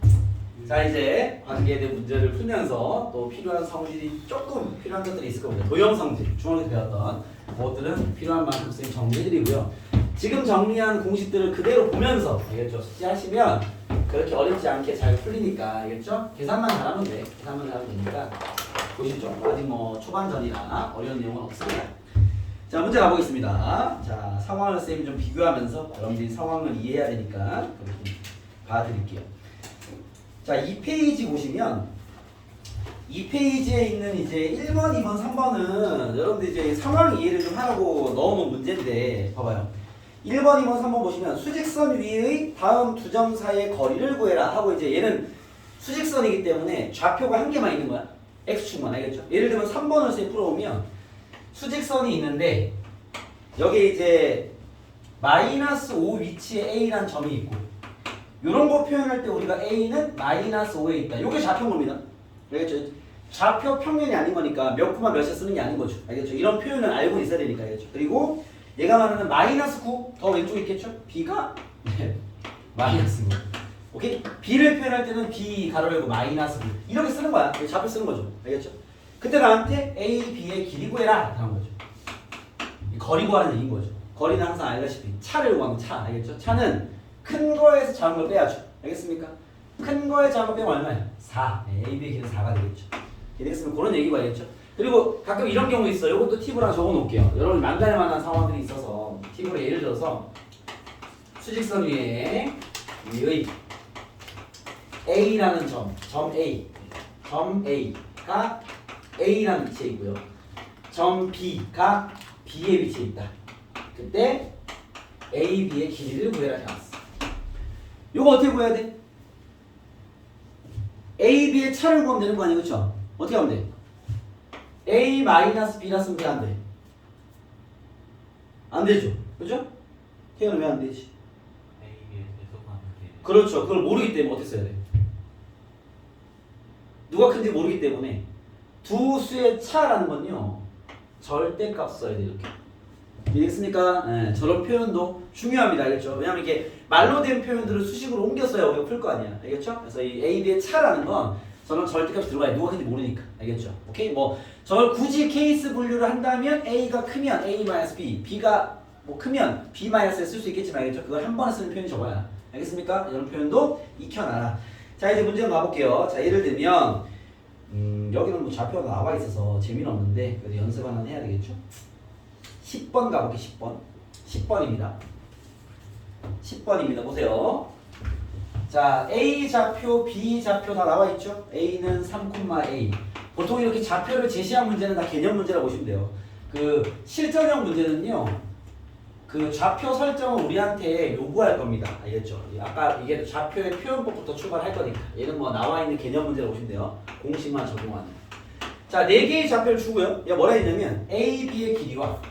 자, 이제 관계대 문제를 풀면서 또 필요한 성질이 조금 필요한 것들이 있을 겁니다. 도형 성질, 중학교 때 배웠던 그것들은 필요한 만큼 선생님 정리해드리고요. 지금 정리한 공식들을 그대로 보면서 알겠죠? 숙지하시면 그렇게 어렵지 않게 잘 풀리니까 알겠죠? 계산만 잘하면 돼. 계산만 잘하면 되니까 보시죠. 아직 뭐 초반전이라 어려운 내용은 없습니다. 자, 문제 가보겠습니다. 자, 상황을 쌤이 좀 비교하면서 여러분들이 상황을 이해해야 되니까 그렇게 봐드릴게요. 자, 2페이지 보시면 2페이지에 있는 이제 1번, 2번, 3번은 여러분들 이제 상황 이해를 좀 하라고 넣어놓은 문제인데 봐봐요. 1번, 2번, 3번 보시면 수직선 위의 다음 두 점 사이의 거리를 구해라 하고 이제 얘는 수직선이기 때문에 좌표가 한 개만 있는 거야. X축만 알겠죠? 예를 들면 3번을 쌤 풀어오면 수직선이 있는데 여기 이제 -5 위치에 A란 점이 있고 이런 거 표현할 때 우리가 A는 -5에 있다. 이게 좌표인 겁니다. 알겠죠? 좌표 평면이 아닌 거니까 몇 코마 몇에 쓰는 게 아닌 거죠. 알겠죠? 이런 표현을 알고 있어야 되니까 알겠죠? 그리고 얘가 말하는 -9 더 왼쪽에 있겠죠? B가 -9 오케이? B를 표현할 때는 B 가로 열고 -9 이렇게 쓰는 거야. 좌표 쓰는 거죠. 알겠죠? 그때 나한테 A, B의 길이 구해라 하는 거죠. 거리 구하는 얘기인 거죠. 거리는 항상 알다시피 차를 구하면 차 알겠죠? 차는 큰 거에서 작은 걸 빼야죠. 알겠습니까? 큰 거에 작은 거 빼면 얼마야? 4. 네, A, B의 길은 4가 되겠죠. 되겠으면 그런 얘기가 알겠죠? 그리고 가끔 이런 경우 있어요. 이것도 팁으로 적어 놓을게요. 여러분 만날 만한 상황들이 있어서 팁으로 예를 들어서 수직선 위에 위의 A라는 점 A가 A라는 위치에 있고요. 점 B가 B의 위치에 있다. 그때 A, B의 길이를 구해라 해놨어. 이거 어떻게 구해야 돼? A, B의 차를 구하면 되는 거 아니에요? 그쵸? 어떻게 하면 돼? A 마이너스 B라 쓰면 돼? 안 돼? 안 되죠? 그죠? 태연은 왜 안 되지? 그렇죠. 그걸 모르기 때문에 어떻게 써야 돼? 누가 큰지 모르기 때문에 두 수의 차라는 건요 절대값 써야 돼. 이렇게 이해됐습니까? 네, 저런 표현도 중요합니다. 알겠죠? 왜냐면 이게 말로 된 표현들을 수식으로 옮겼어야 우리가 풀 거 아니야. 알겠죠? 그래서 이 A, B의 차라는 건 저는 절대값이 들어가야 돼. 누가 큰지 모르니까. 알겠죠? 오케이? 뭐 저걸 굳이 케이스 분류를 한다면 A가 크면 A-B, B가 뭐 크면 B-에 쓸 수 있겠지만 알겠죠? 그걸 한 번에 쓰는 표현이 적어야. 알겠습니까? 이런 표현도 익혀놔라. 자, 이제 문제 한번 가볼게요. 자, 예를 들면 여기는 뭐 좌표가 나와 있어서 재미는 없는데 그래도 연습 하나 해야 되겠죠? 10번 가볼게요. 10번입니다. 10번입니다. 보세요. 자, A 좌표, B 좌표 다 나와 있죠? A는 3,A. 보통 이렇게 좌표를 제시한 문제는 다 개념 문제라고 보시면 돼요. 그 실전형 문제는요. 그 좌표 설정을 우리한테 요구할 겁니다. 알겠죠? 아까 이게 좌표의 표현법부터 출발할 거니까. 얘는 뭐 나와 있는 개념 문제라고 보시면 돼요. 공식만 적용하는. 자, 4개의 좌표를 주고요. 얘가 뭐라 했냐면 A, B의 길이와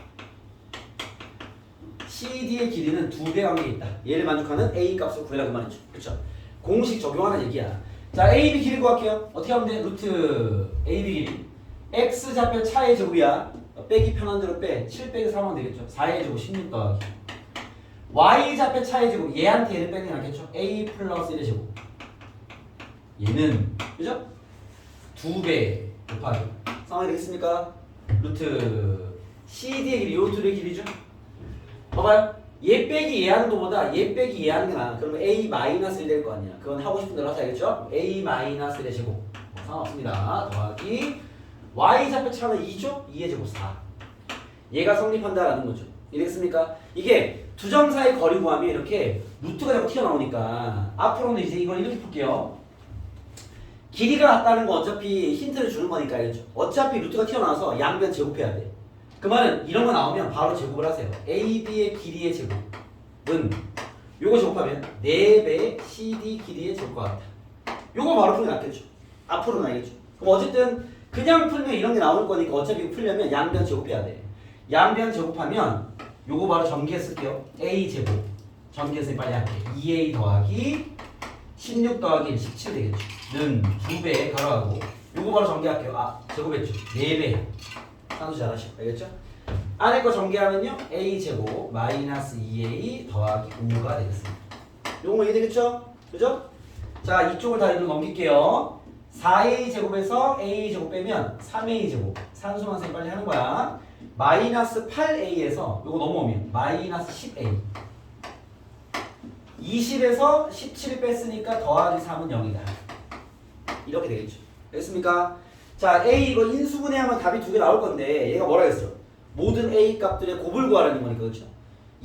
CD의 길이는 2배 관계에 있다. 얘를 만족하는 A 값을 구해라 그 말이죠. 그렇죠? 공식 적용하는 얘기야. 자, A, B 길이 구할게요. 어떻게 하면 돼? 루트 A, B 길이. X 좌표 차의 제곱이야. 빼기 편한 대로 빼. 7 빼기 3하면 되겠죠. 4의 제곱 16 더하기. Y 좌표 차의 제곱. 얘한테 얘를 빼는 게 낫겠죠. A 플러스 1의 제곱. 얘는 그죠? 2배 곱하기. 상황이 되겠습니까? 루트 CD의 길이 요 둘의 길이죠. 봐봐요. 얘 빼기 얘 하는 것보다 얘 빼기 얘 하는 게 나아. 그러면 A 마이너스 1 될 거 아니야. 그건 하고 싶은 대로 하셔야겠죠? A 마이너스 1의 제곱. 상관없습니다. 더하기 y좌표차는 2죠? 2의 제곱 4. 얘가 성립한다라는 거죠. 이해됐습니까? 이게 두 점 사이 거리 구하면 이렇게 루트가 자꾸 튀어나오니까 앞으로는 이제 이걸 이렇게 풀게요. 길이가 같다는 거 어차피 힌트를 주는 거니까 알겠죠? 어차피 루트가 튀어나와서 양변 제곱해야 돼. 그 말은 이런 거 나오면 바로 제곱을 하세요. AB의 길이의 제곱은 요거 제곱하면 4배의 CD 길이의 제곱과 같다. 요거 바로 풀면 낫겠죠? 앞으로는 알겠죠? 그럼 어쨌든 그냥 풀면 이런 게 나올 거니까 어차피 이거 풀려면 양변 제곱해야 돼. 양변 제곱하면 요거 바로 전개했을게요. A 제곱 전개해서 빨리 할게. 2A 더하기 16 더하기 1, 17 되겠죠? 는 2배 가로하고 요거 바로 전개할게요. 아 제곱했죠? 4배 산수 잘하시고 알겠죠? 안에 거 전개하면요 A 제곱 마이너스 2A 더하기 5가 되겠습니다. 요거 이해되겠죠? 그죠? 자 이쪽을 다 이리로 넘길게요. 4A 제곱에서 A 제곱 빼면 3A 제곱 산수만 생 빨리 하는 거야. 마이너스 8A에서 요거 넘어오면 마이너스 10A 20에서 17을 뺐으니까 더하기 3은 0이다. 이렇게 되겠죠. 됐습니까? 자 A 이거 인수분해하면 답이 두 개 나올 건데 얘가 뭐라 했어? 모든 A 값들의 곱을 구하라는 거니까 그렇죠?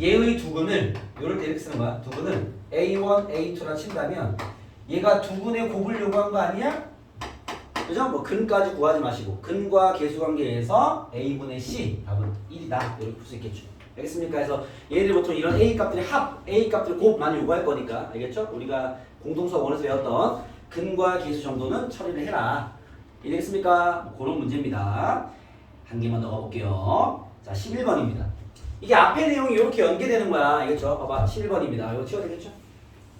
얘의 두근을 요럴 때 이렇게 쓰는 거야. 두근을 A1, A2라 친다면 얘가 두근의 곱을 요구한 거 아니야? 그죠? 뭐 근까지 구하지 마시고 근과 계수관계에서 A분의 C 답은 1이다. 이렇게 풀 수 있겠죠. 알겠습니까? 그래서 얘들 보통 이런 A 값들의 합, A 값들 곱 많이 요구할 거니까 알겠죠? 우리가 공동수학 원에서 배웠던 근과 계수 정도는 처리를 해라. 이해되겠습니까? 뭐 그런 문제입니다. 한 개만 더 가볼게요. 자 11번입니다. 이게 앞에 내용이 이렇게 연계되는 거야. 알겠죠? 봐봐 11번입니다. 이거 치워야 되겠죠?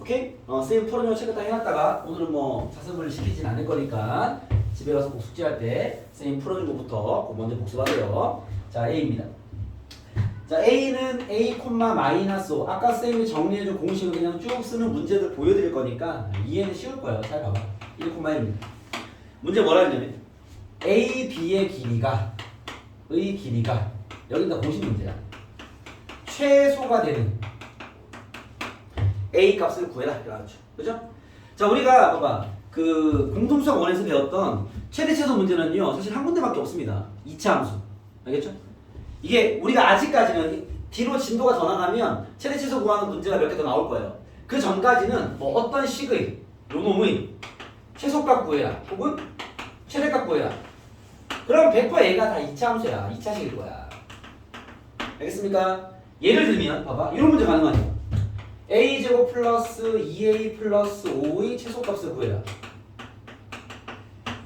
오케이? 선생님 토론용 체크 다 해놨다가 오늘은 뭐 자습을 시키진 않을 거니까 집에 가서 꼭 숙제할 때 선생님 풀어준 것부터 꼭 먼저 복습하세요. 자 A입니다. 자 A는 A, 마이너스 5 아까 선생님이 정리해준 공식을 그냥 쭉 쓰는 문제들 보여드릴 거니까 이해는 쉬울 거예요. 잘 봐봐. 1,1입니다. 문제 뭐라 했냐면 A, B의 길이가 여기다 공식 문제야. 최소가 되는 A 값을 구해라. 이렇죠. 그죠? 자 우리가 봐봐 그 공동수학 원에서 배웠던 최대 최소 문제는요 사실 한 군데밖에 없습니다. 2차 함수. 알겠죠? 이게 우리가 아직까지는 뒤로 진도가 더 나가면 최대 최소 구하는 문제가 몇 개 더 나올 거예요. 그 전까지는 뭐 어떤 식의 요놈의 최소값 구해라 혹은 최대값 구해라. 그럼 100% A가 다 2차 함수야. 2차식일 거야. 알겠습니까? 예를 들면 봐봐 이런 문제 가능하죠. A제곱 플러스 2A 플러스 5의 최소값을 구해라.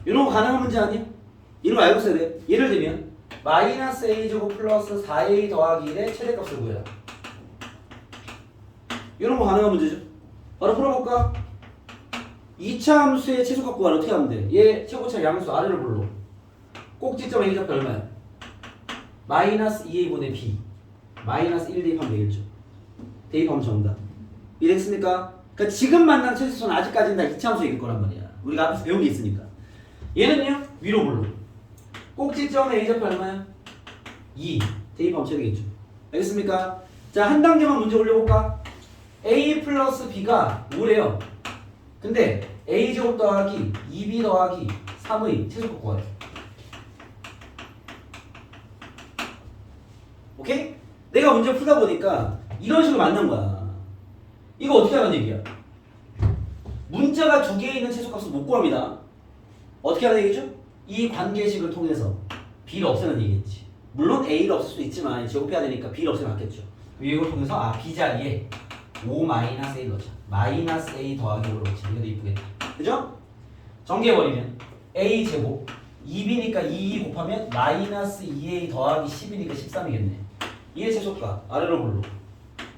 이런 거 가능한 문제 아니야? 이런 거 알고 있어야 돼. 예를 들면 마이너스 A제곱 플러스 4A 더하기 1의 최대값을 구해라. 이런 거 가능한 문제죠? 바로 풀어볼까? 2차 함수의 최소값 구하라. 어떻게 하면 돼? 얘 최고차 양수 아래를 불러. 꼭지점 A 좌표 얼마야? 마이너스 2A분의 B 마이너스 1 대입하면 되겠죠. 대입하면 정답. 이해됐습니까? 그러니까 지금 만난 최소는 아직까지는 다 2차 함수에 있을 거란 말이야. 우리가 앞에서 배운 게 있으니까. 얘는요? 위로 불러. 꼭지점 A 좌표 얼마야? 2 대입하면 되겠죠. 알겠습니까? 자, 한 단계만 문제 올려볼까? A 플러스 B가 5래요. 근데 A제곱 더하기 2B 더하기 3의 최소값 구하래. 오케이? 내가 문제 풀다 보니까 이런 식으로 만난 거야. 이거 어떻게 하는 얘기야? 문자가 두 개 있는 최소값은 못 구합니다. 어떻게 하는 얘기죠? 이 관계식을 통해서 B를 없애는 얘기겠지. 물론 A를 없앨 수도 있지만 제곱해야 되니까 B를 없애면 낫겠죠. 이걸 통해서 B 자리에 5-A 넣자. 마이너스 A 더하기 5로 넣자. 이거 이쁘겠다. 그죠? 정리해버리면 A 제곱 2B니까 2 곱하면 마이너스 2A 더하기 10이니까 13이겠네. 이의 최소값 아래로 불러.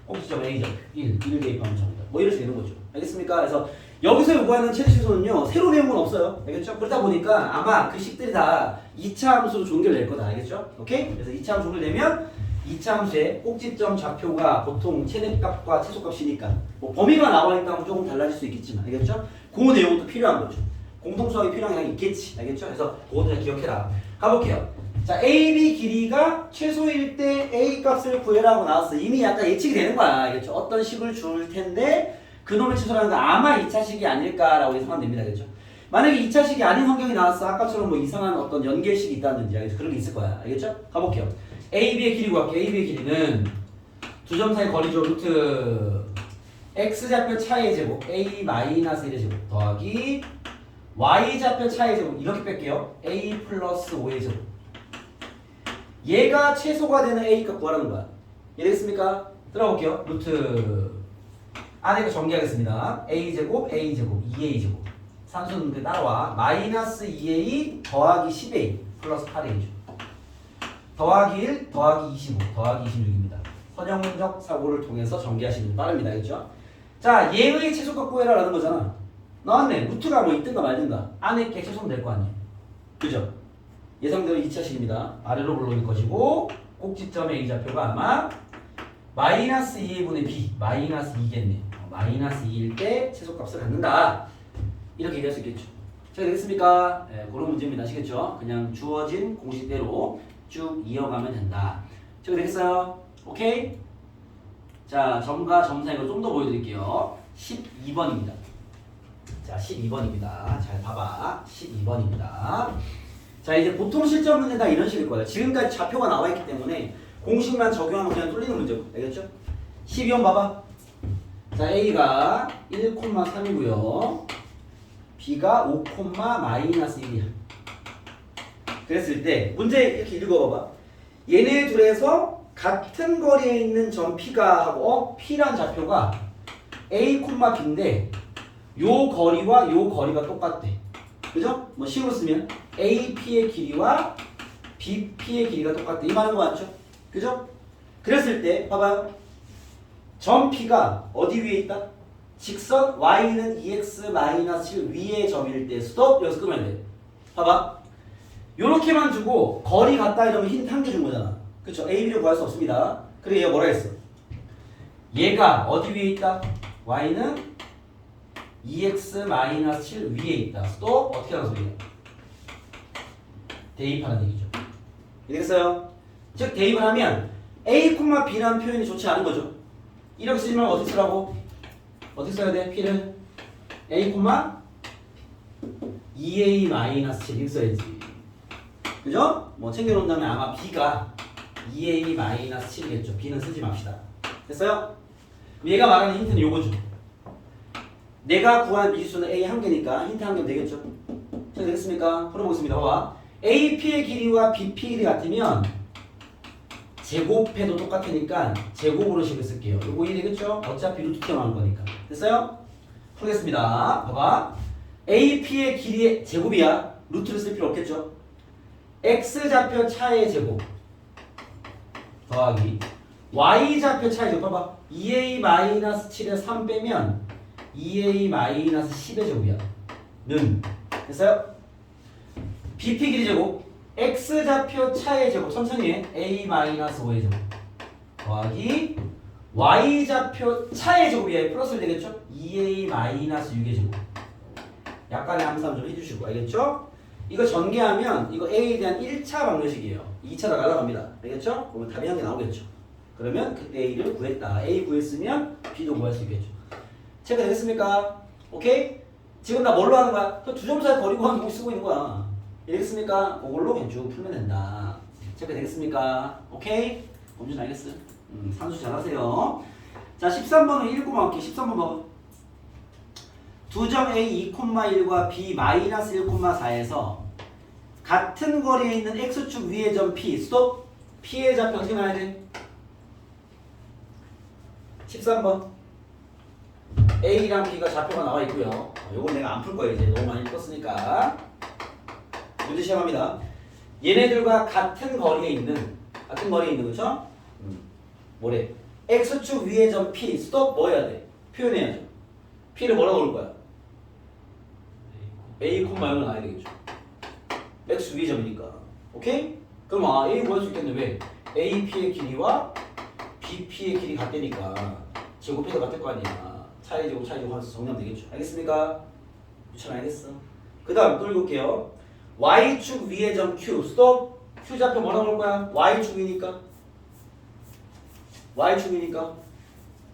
꼭지점 A점 1 대입하면 정답. 뭐 이럴 수 있는 거죠. 알겠습니까? 그래서 여기서 요구하는 최대 최소는요 새로 배운 건 없어요. 알겠죠? 그러다 보니까 아마 그 식들이 다 2차 함수로 종결될 거다. 알겠죠? 오케이? 그래서 2차 함수 종결되면 2차 함수의 꼭지점 좌표가 보통 최대값과 최소값이니까 뭐 범위가 나와 있다면 조금 달라질 수 있겠지만 알겠죠? 그 내용도 필요한 거죠. 공통수학이 필요한 게 있겠지. 알겠죠? 그래서 그것도 잘 기억해라. 가볼게요. 자, AB 길이가 최소일 때 A 값을 구해라고 나왔어. 이미 약간 예측이 되는 거야. 알겠죠? 어떤 식을 줄 텐데 그놈의 최소라는 건 아마 2차식이 아닐까라고 예상하면 됩니다. 알겠죠? 만약에 2차식이 아닌 환경이 나왔어. 아까처럼 뭐 이상한 어떤 연계식이 있다든지 알겠죠? 그런 게 있을 거야. 알겠죠? 가볼게요. AB의 길이 구할게요. AB의 길이는 두 점 사이 거리죠. 루트 X좌표 차의 제곱 A-1의 제곱 더하기 Y좌표 차의 제곱 이렇게 뺄게요. A 플러스 5의 제곱. 얘가 최소가 되는 A값 구하라는 거야. 이해됐습니까? 들어볼게요. 루트 안에 거 정리하겠습니다. A제곱, A제곱, 2A제곱 산수는 따라와. 마이너스 2A 더하기 10A 플러스 8A죠. 더하기 1 더하기 25 더하기 26입니다. 선형문적 사고를 통해서 전개하시면 빠릅니다. 알겠죠? 자, 얘의 최소값 구해라라는 거잖아. 나왔네. 루트가 뭐 있든가 말든가 안에 게 최소는 될 거 아니에요. 그죠? 예상대로 2차식입니다. 아래로 불러올 것이고 꼭지점의 A좌표가 아마 마이너스 2분의 B 마이너스 2겠네. 마이너스 2일 때 최소값을 갖는다. 이렇게 얘기할 수 있겠죠. 자, 되겠습니까? 네, 그런 문제입니다. 아시겠죠? 그냥 주어진 공식대로 쭉 이어가면 된다. 자, 되겠어요? 오케이? 자, 점과 점 사이로 좀 더 보여드릴게요. 12번입니다. 자, 12번입니다. 잘 봐봐. 12번입니다. 자, 이제 보통 실전 문제는 다 이런 식일 거예요. 지금까지 좌표가 나와 있기 때문에 공식만 적용하면 그냥 뚫리는 문제고. 알겠죠? 12번 봐봐. 자, A가 1,3이고요. B가 5, 마이너스 1이야. 그랬을 때 문제 이렇게 읽어봐봐. 얘네 둘에서 같은 거리에 있는 점 P가 하고 P란 좌표가 A, B인데 요 거리와 요 거리가 똑같대. 그죠? 뭐 식으로 쓰면 AP의 길이와 BP의 길이가 똑같대. 이 말인 거 맞죠? 그죠? 그랬을 때 봐봐요. 점 P가 어디 위에 있다? 직선 Y는 2x-7 위의 점일 때 스톱. 여기서 끄면 돼. 봐봐. 요렇게만 주고 거리 같다 이러면 힌트 한 개 준 거잖아. 그쵸? A, B를 구할 수 없습니다. 그래 얘가 뭐라 했어? 얘가 어디 위에 있다? Y는 2x-7 위에 있다. 스톱. 어떻게 하는 소리야? 대입하는 얘기죠. 이해됐어요? 즉 대입을 하면 A, B라는 표현이 좋지 않은 거죠. 이렇게 쓰지 말고 어떻게 쓰라고? 어떻게 써야 돼? P를 A, 2A-7 이렇게 써야지. 그죠? 뭐 챙겨놓는다면 아마 B가 2A-7이겠죠. B는 쓰지 맙시다. 됐어요? 얘가 말하는 힌트는 요거죠. 내가 구한 미지수는 A 한 개니까 힌트 한 개면 되겠죠. 자, 되겠습니까? 풀어보겠습니다. 봐봐. AP의 길이와 BP 길이 같으면 제곱해도 똑같으니까 제곱으로 식을 쓸게요. 요거 1 되겠죠? 어차피 루트 튀어나오는 거니까. 됐어요? 풀겠습니다. 봐봐. AP의 길이의 제곱이야. 루트를 쓸 필요 없겠죠? X좌표 차의 제곱 더하기 Y좌표 차의 제곱. 봐봐. 2A-7에 3 빼면 2A-10의 제곱이야. 는. 됐어요? BP 길이 제곱 X좌표 차의 제곱 천천히 해. A-5의 제곱 더하기 Y좌표 차의 제곱이야. 플러스를 되겠죠? 2A-6의 제곱. 약간의 함수함 좀 해주시고 알겠죠? 이거 전개하면 이거 A에 대한 1차 방정식이에요. 2차가 날아갑니다. 알겠죠? 그러면 답이 한 개 나오겠죠. 그러면 그때 A를 구했다. A 구했으면 B도 구할 수 있겠죠. 체크 되겠습니까? 오케이? 지금 나 뭘로 하는 거야? 두 점 사이 거리 구하는 거 쓰고 있는 거야. 되겠습니까? 그걸로 그냥 쭉 풀면 된다. 체크 되겠습니까? 오케이? 범준 알겠어? 산수 잘하세요. 자, 13번은 읽고만 할게. 13번 봐봐. 두 점 A 2,1과 B 마이너스 1,4에서 같은 거리에 있는 X축 위의 점 P 스톱. P의 좌표 어떻게 나와야 돼? 13번 A랑 B가 좌표가 나와 있고요. 요건 내가 안 풀 거예요. 이제 너무 많이 읽었으니까. 문제 시험합니다. 얘네들과 같은 거리에 있는 그쵸? 뭐래? X축 위의 점 P 스톱 뭐 해야 돼? 표현해야죠. P를 뭐라고 올 거야? A, 0가 나와야 되겠죠. X 위의 점이니까. 오케이? 그럼 A 구할 수 있겠네. 왜? AP의 길이와 BP의 길이 같다니까 제곱해도 같을 거 아니야. 차이 제곱 하면서 정리하면 되겠죠. 알겠습니까? 유찬 알겠어. 그 다음 또 읽을게요. Y축 위의 점 Q 스톱. Q 좌표 뭐라고 올 거야? Y축이니까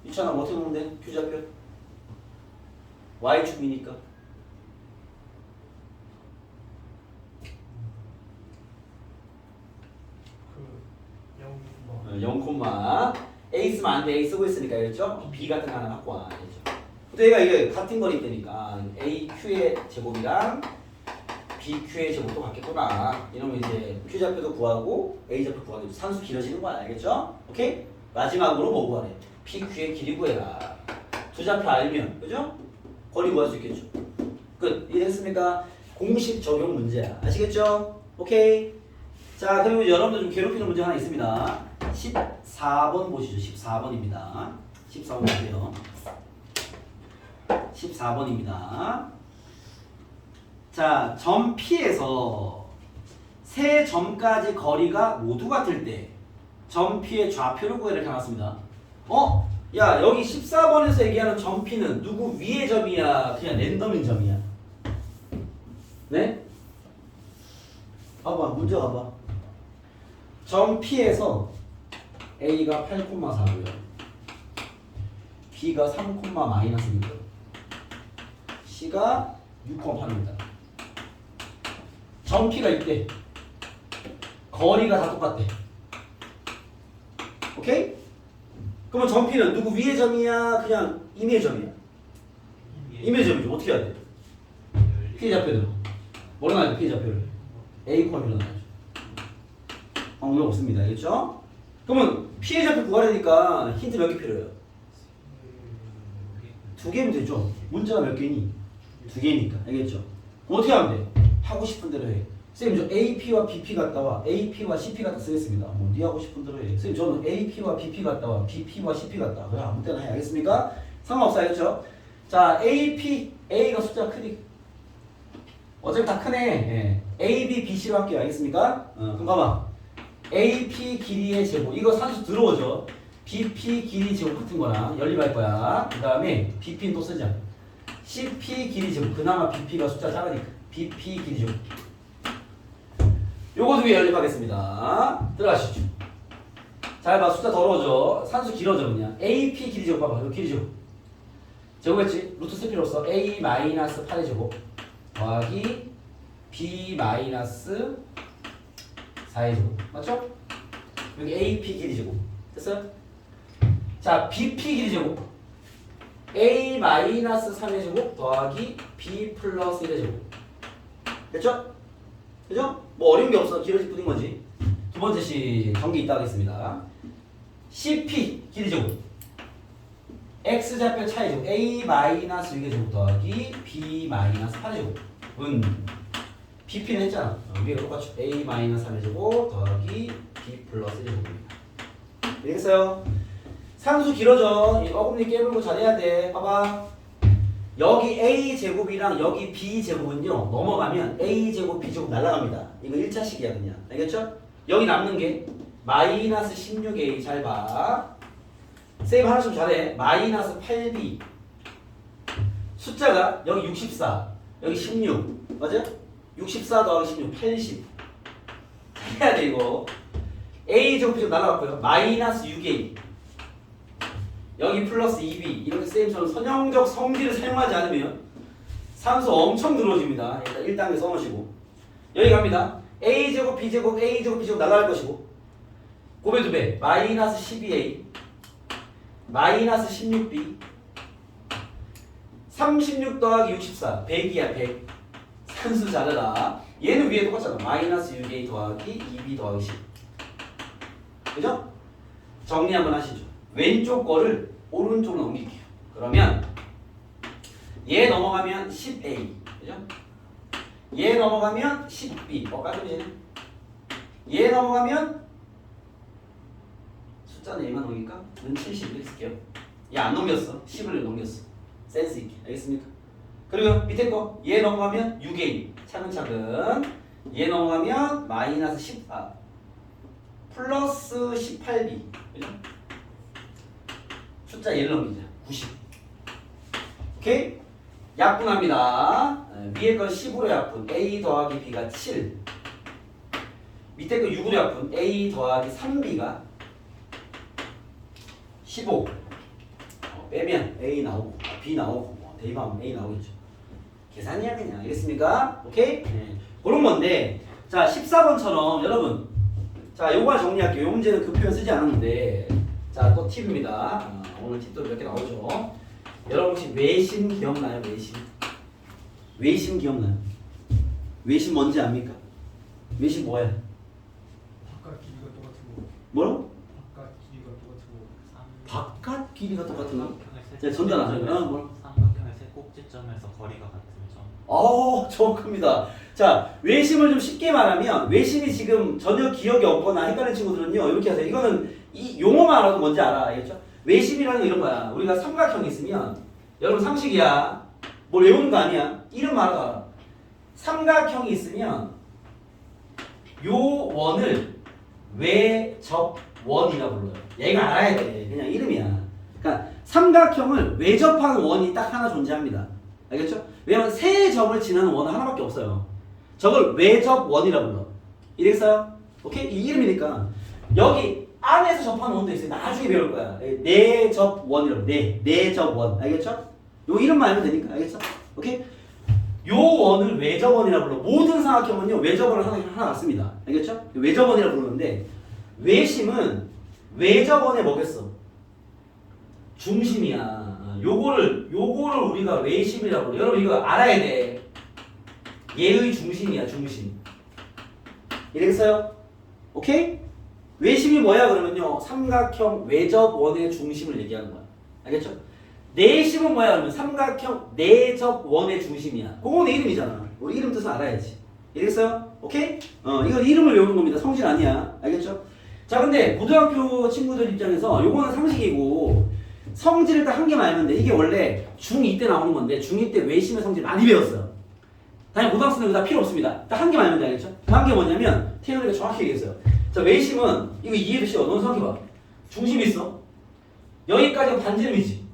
유찬아 뭐 어떻게 보면 돼? Q 좌표 Y축이니까 0, A 쓰면 안 돼. A 쓰고 있으니까 알겠죠? B 같은 거 하나 갖고 와. 알겠죠? 또 얘가 이게 같은 거리 때니까 AQ의 제곱이랑 BQ의 제곱도 같겠구나. 이러면 이제 Q 좌표도 구하고 A 좌표 구하고 산수 길어지는 거야. 알겠죠? 오케이? 마지막으로 뭐 구하래? PQ의 길이 구해라. 두 좌표 알면, 그죠? 거리 구할 수 있겠죠? 끝. 이해됐습니까? 공식 적용 문제야. 아시겠죠? 오케이? 자, 그리고 여러분들 좀 괴롭히는 문제 하나 있습니다. 14번 보시죠. 14번입니다. 14번 보세요. 14번입니다. 자, 점 P에서 세 점까지 거리가 모두 같을 때 점 P의 좌표를 구해라 이렇게 나왔습니다. 야, 여기 14번에서 얘기하는 점 P는 누구 위의 점이야? 그냥 랜덤인 점이야? 네? 봐봐, 문제 봐봐. 점 P에서 A가 8,4고요. B가 3,-1이고요. C가 6,8입니다. 점 P가 있대. 거리가 다 똑같대. 오케이? 그러면 점 P는 누구 위의 점이야? 그냥 임의 점이야? 임의 점이죠. 어떻게 해야 돼? P 좌표대로. 뭐로 나와야죠? P 좌표를. A, B로 나와야죠. 방법 없습니다. 알겠죠? 그러면 P의 좌표 구하려니까 힌트 몇 개 필요해요? 2개면 되죠. 문제가 몇 개니? 2개니까. 알겠죠? 어떻게 하면 돼? 하고 싶은 대로 해. 선생님 저 AP와 BP 갔다 와. AP와 CP 갔다 쓰겠습니다. 뭐 네 하고 싶은 대로 해. 선생님 저는 AP와 BP 갔다 와. BP와 CP 갔다 와. 그래 아무 때나 해. 알겠습니까? 상관없어. 알겠죠? 자, AP, A가 숫자 크니 어차피 다 크네. 예. A, B, B, C로 할게요. 알겠습니까? 그럼 봐봐. AP 길이의 제곱. 이거 산수 들어오죠. BP 길이 제곱 같은 거랑 연립할 거야. 그 다음에 BP는 또 쓰자. CP 길이 제곱. 그나마 BP가 숫자 작으니까. BP 길이 제곱. 요거 2개 연립하겠습니다. 들어가시죠. 잘 봐. 숫자 더러워져. 산수 길어져 그냥. AP 길이 제곱 봐봐. 이거 길이 제곱. 제곱했지? 루트 쓸 필요 없어. A-8의 제곱 더하기 B-4의 제곱. 맞죠? 여기 AP 길이 제곱. 됐어요? 자, BP 길이 제곱. A-3의 제곱 더하기 B 플러스 1의 제곱. 됐죠? 그죠? 뭐 어려운 게 없어. 길어질 뿐인 거지. 두 번째 시 전개 있다 하겠습니다. CP 길이 제곱. X 좌표 차이 제곱. A-6의 제곱 더하기 B-8의 제곱. BP는 했잖아. 위에 똑같이 A-3의 제곱 더하기 B 플러스 1의 제곱입니다. 알겠어요? 산수 길어져. 이 어금니 깨물고 잘해야 돼. 봐봐. 여기 A제곱이랑 여기 B제곱은요 넘어가면 A제곱 B제곱 날아갑니다. 이거 1차식이야 그냥. 알겠죠? 여기 남는 게 마이너스 16A. 잘 봐. 쌤 하나 좀 잘해. 마이너스 8B. 숫자가 여기 64 여기 16 맞아? 64 더하기 16 80. 해야 돼 이거. A제곱 B제곱 날아갔고요. 마이너스 6A 여기 플러스 2B. 이렇게 쌤처럼 선형적 성질을 사용하지 않으면 산수 엄청 들어집니다. 일단 1단계 써놓으시고 여기 갑니다. A제곱 B제곱 A제곱 B제곱 날아갈 것이고 곱해 2배 마이너스 12A 마이너스 16B 36 더하기 64 100이야 100. 산수 잘해라. 얘는 위에 똑같잖아. 마이너스 6A 더하기 2B 더하기 10. 그죠? 정리 한번 하시죠. 왼쪽 거를 오른쪽으로 넘길게요. 그러면 얘 넘어가면 10A. 그죠? 얘 넘어가면 10B. 깔끔이네. 얘 넘어가면 숫자는 얘만 넘길까? 는 70 이렇게 쓸게요. 얘 안 넘겼어. 10을 넘겼어. 센스 있게. 알겠습니까? 그리고 밑에 거 얘 넘어가면 6A. 차근차근. 얘 넘어가면 마이너스 14 플러스 18B. 그죠? 숫자 얘를 넘기자. 90. 오케이? 약분합니다. 위에 건 10으로 약분. A 더하기 B가 7. 밑에 거 6으로 약분. A 더하기 3B가 15. 빼면 A 나오고 B 나오고 대입하면 A 나오겠죠. 계산이야 그냥. 알겠습니까? 오케이? 네. 그런 건데 자 14번처럼 여러분 자, 요거 정리할게요. 요 문제는 그 표현 쓰지 않았는데, 자, 또 팁입니다. 오늘 팁도 몇 개 나오죠. 여러분 혹시 외심 기억나요? 외심? 외심 기억나요? 외심 뭔지 압니까? 외심 뭐야? 바깥 길이가 똑같은 거. 뭐라고? 바깥 길이가 똑같은 거. 바깥 길이가 똑같은 거? 삼각형의 자, 전달 안 하죠. 뭐? 삼각형의 세 꼭지점에서 거리가 같은 점. 정확합니다. 자, 외심을 좀 쉽게 말하면 외심이 지금 전혀 기억이 없거나 헷갈리는 친구들은요 이렇게 하세요. 이거는 이 용어만 알아도 뭔지 알아, 알겠죠? 외심이라는 게 이런 거야. 우리가 삼각형이 있으면 여러분 상식이야. 뭘 외우는 거 아니야. 이름만 알아도 알아. 삼각형이 있으면 요 원을 외접원이라 불러요. 얘가 알아야 돼. 그냥 이름이야. 그러니까 삼각형을 외접하는 원이 딱 하나 존재합니다. 알겠죠? 왜냐면 세 점을 지나는 원은 하나밖에 없어요. 저걸 외접원이라 불러. 이랬어요? 오케이? 이 이름이니까 여기 안에서 접하는 원도 있어요. 나중에 배울 거야. 내접원이라고. 내접원. 알겠죠? 요 이름만 알면 되니까. 알겠죠? 오케이? 요 원을 외접원이라 불러. 모든 삼각형은요 외접원을 하나 낳습니다. 알겠죠? 외접원이라 부르는데 외심은 외접원에 뭐겠어? 중심이야. 요거를 우리가 외심이라고 그래. 여러분 이거 알아야 돼. 얘의 중심이야, 중심. 이래겠어요? 오케이? 외심이 뭐야 그러면요 삼각형 외접원의 중심을 얘기하는 거야. 알겠죠? 내심은 뭐야 그러면 삼각형 내접원의 중심이야. 그건 이름이잖아. 우리 이름 뜻은 알아야지. 이래겠어요? 오케이? 이건 이름을 외우는 겁니다. 성질 아니야. 알겠죠? 자, 근데 고등학교 친구들 입장에서 요거는 상식이고 성질을 딱 한 개만 알면 돼. 이게 원래 중2 때 나오는 건데 중2 때 외심의 성질 많이 배웠어요. 당연히 고등학생들 다 필요 없습니다. 딱 한 개만 알면 돼. 알겠죠? 그 한 개 뭐냐면 태연이가 정확히 얘기했어요. 자, 외심은 이거 이해를 쉬워. 넌 생각해봐. 중심이 있어. 여기까지가 반지름이지.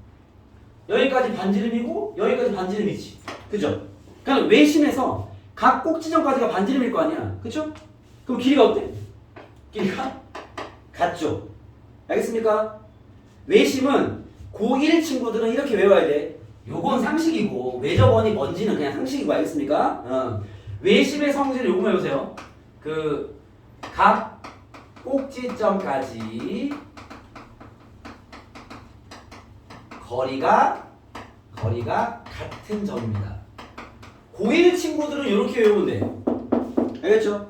여기까지 반지름이고 여기까지 반지름이지. 그죠? 그러니까 외심에서 각 꼭지점까지가 반지름일 거 아니야. 그쵸? 그럼 길이가 어때? 길이가 같죠? 알겠습니까? 외심은 고1 친구들은 이렇게 외워야 돼. 요건 상식이고 외접원이 뭔지는 그냥 상식이고 알겠습니까? 외심의 성질을 요거만 외우세요. 그 각 꼭지점까지 거리가 같은 점입니다. 고1 친구들은 이렇게 외우면 돼요. 알겠죠?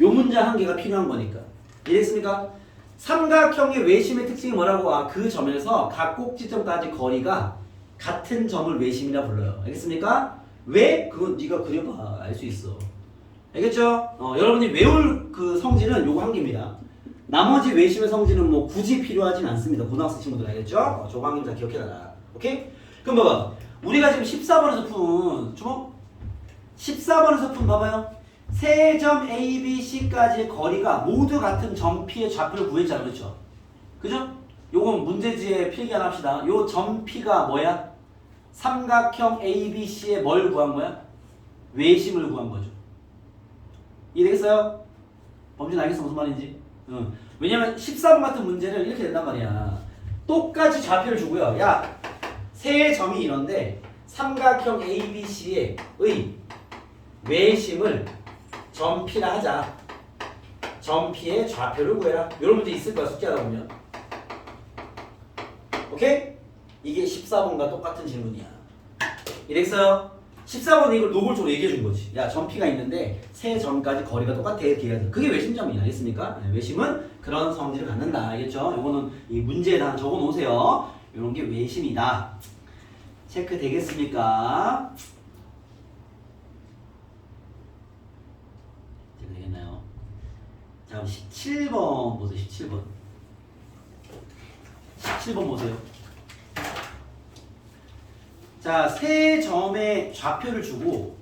요 문장 한 개가 필요한 거니까. 이해했습니까? 삼각형의 외심의 특징이 뭐라고? 그 점에서 각 꼭지점까지 거리가 같은 점을 외심이라 불러요. 알겠습니까? 왜? 그건 네가 그려봐. 알 수 있어. 알겠죠? 여러분이 외울 그 성질은 요거 한 개입니다. 나머지 외심의 성질은 뭐 굳이 필요하진 않습니다. 고등학생 친구들 알겠죠? 저거 한 개만 다 기억해놔라. 오케이? 그럼 봐봐. 우리가 지금 14번에서 푼 주먹? 14번에서 푼 봐봐요. 세 점 A, B, C까지의 거리가 모두 같은 점 P의 좌표를 구했잖아. 그렇죠? 그죠? 요건 문제지에 필기 하나 합시다. 요 점 P가 뭐야? 삼각형 A, B, C의 뭘 구한 거야? 외심을 구한 거죠. 이해되겠어요? 범준 알겠어 무슨 말인지? 왜냐면 14번 같은 문제를 이렇게 된단 말이야. 똑같이 좌표를 주고요. 야, 세 점이 이런데 삼각형 A, B, C의 외심을 점 P라 하자. 점 P의 좌표를 구해라. 이런 문제 있을 거야 숙제하다 보면. 오케이? 이게 14번과 똑같은 질문이야. 이랬어요? 14번은 이걸 노골적으로 얘기해 준 거지. 야, 점 P가 있는데 세 점까지 거리가 똑같아. 이렇게 해야 돼. 그게 외심점이야. 알겠습니까? 네, 외심은 그런 성질을 갖는다. 알겠죠? 요거는 이 문제에다 적어 놓으세요. 요런 게 외심이다. 체크 되겠습니까? 되겠나요? 자, 그럼 17번 보세요. 17번. 17번 보세요. 자, 세 점의 좌표를 주고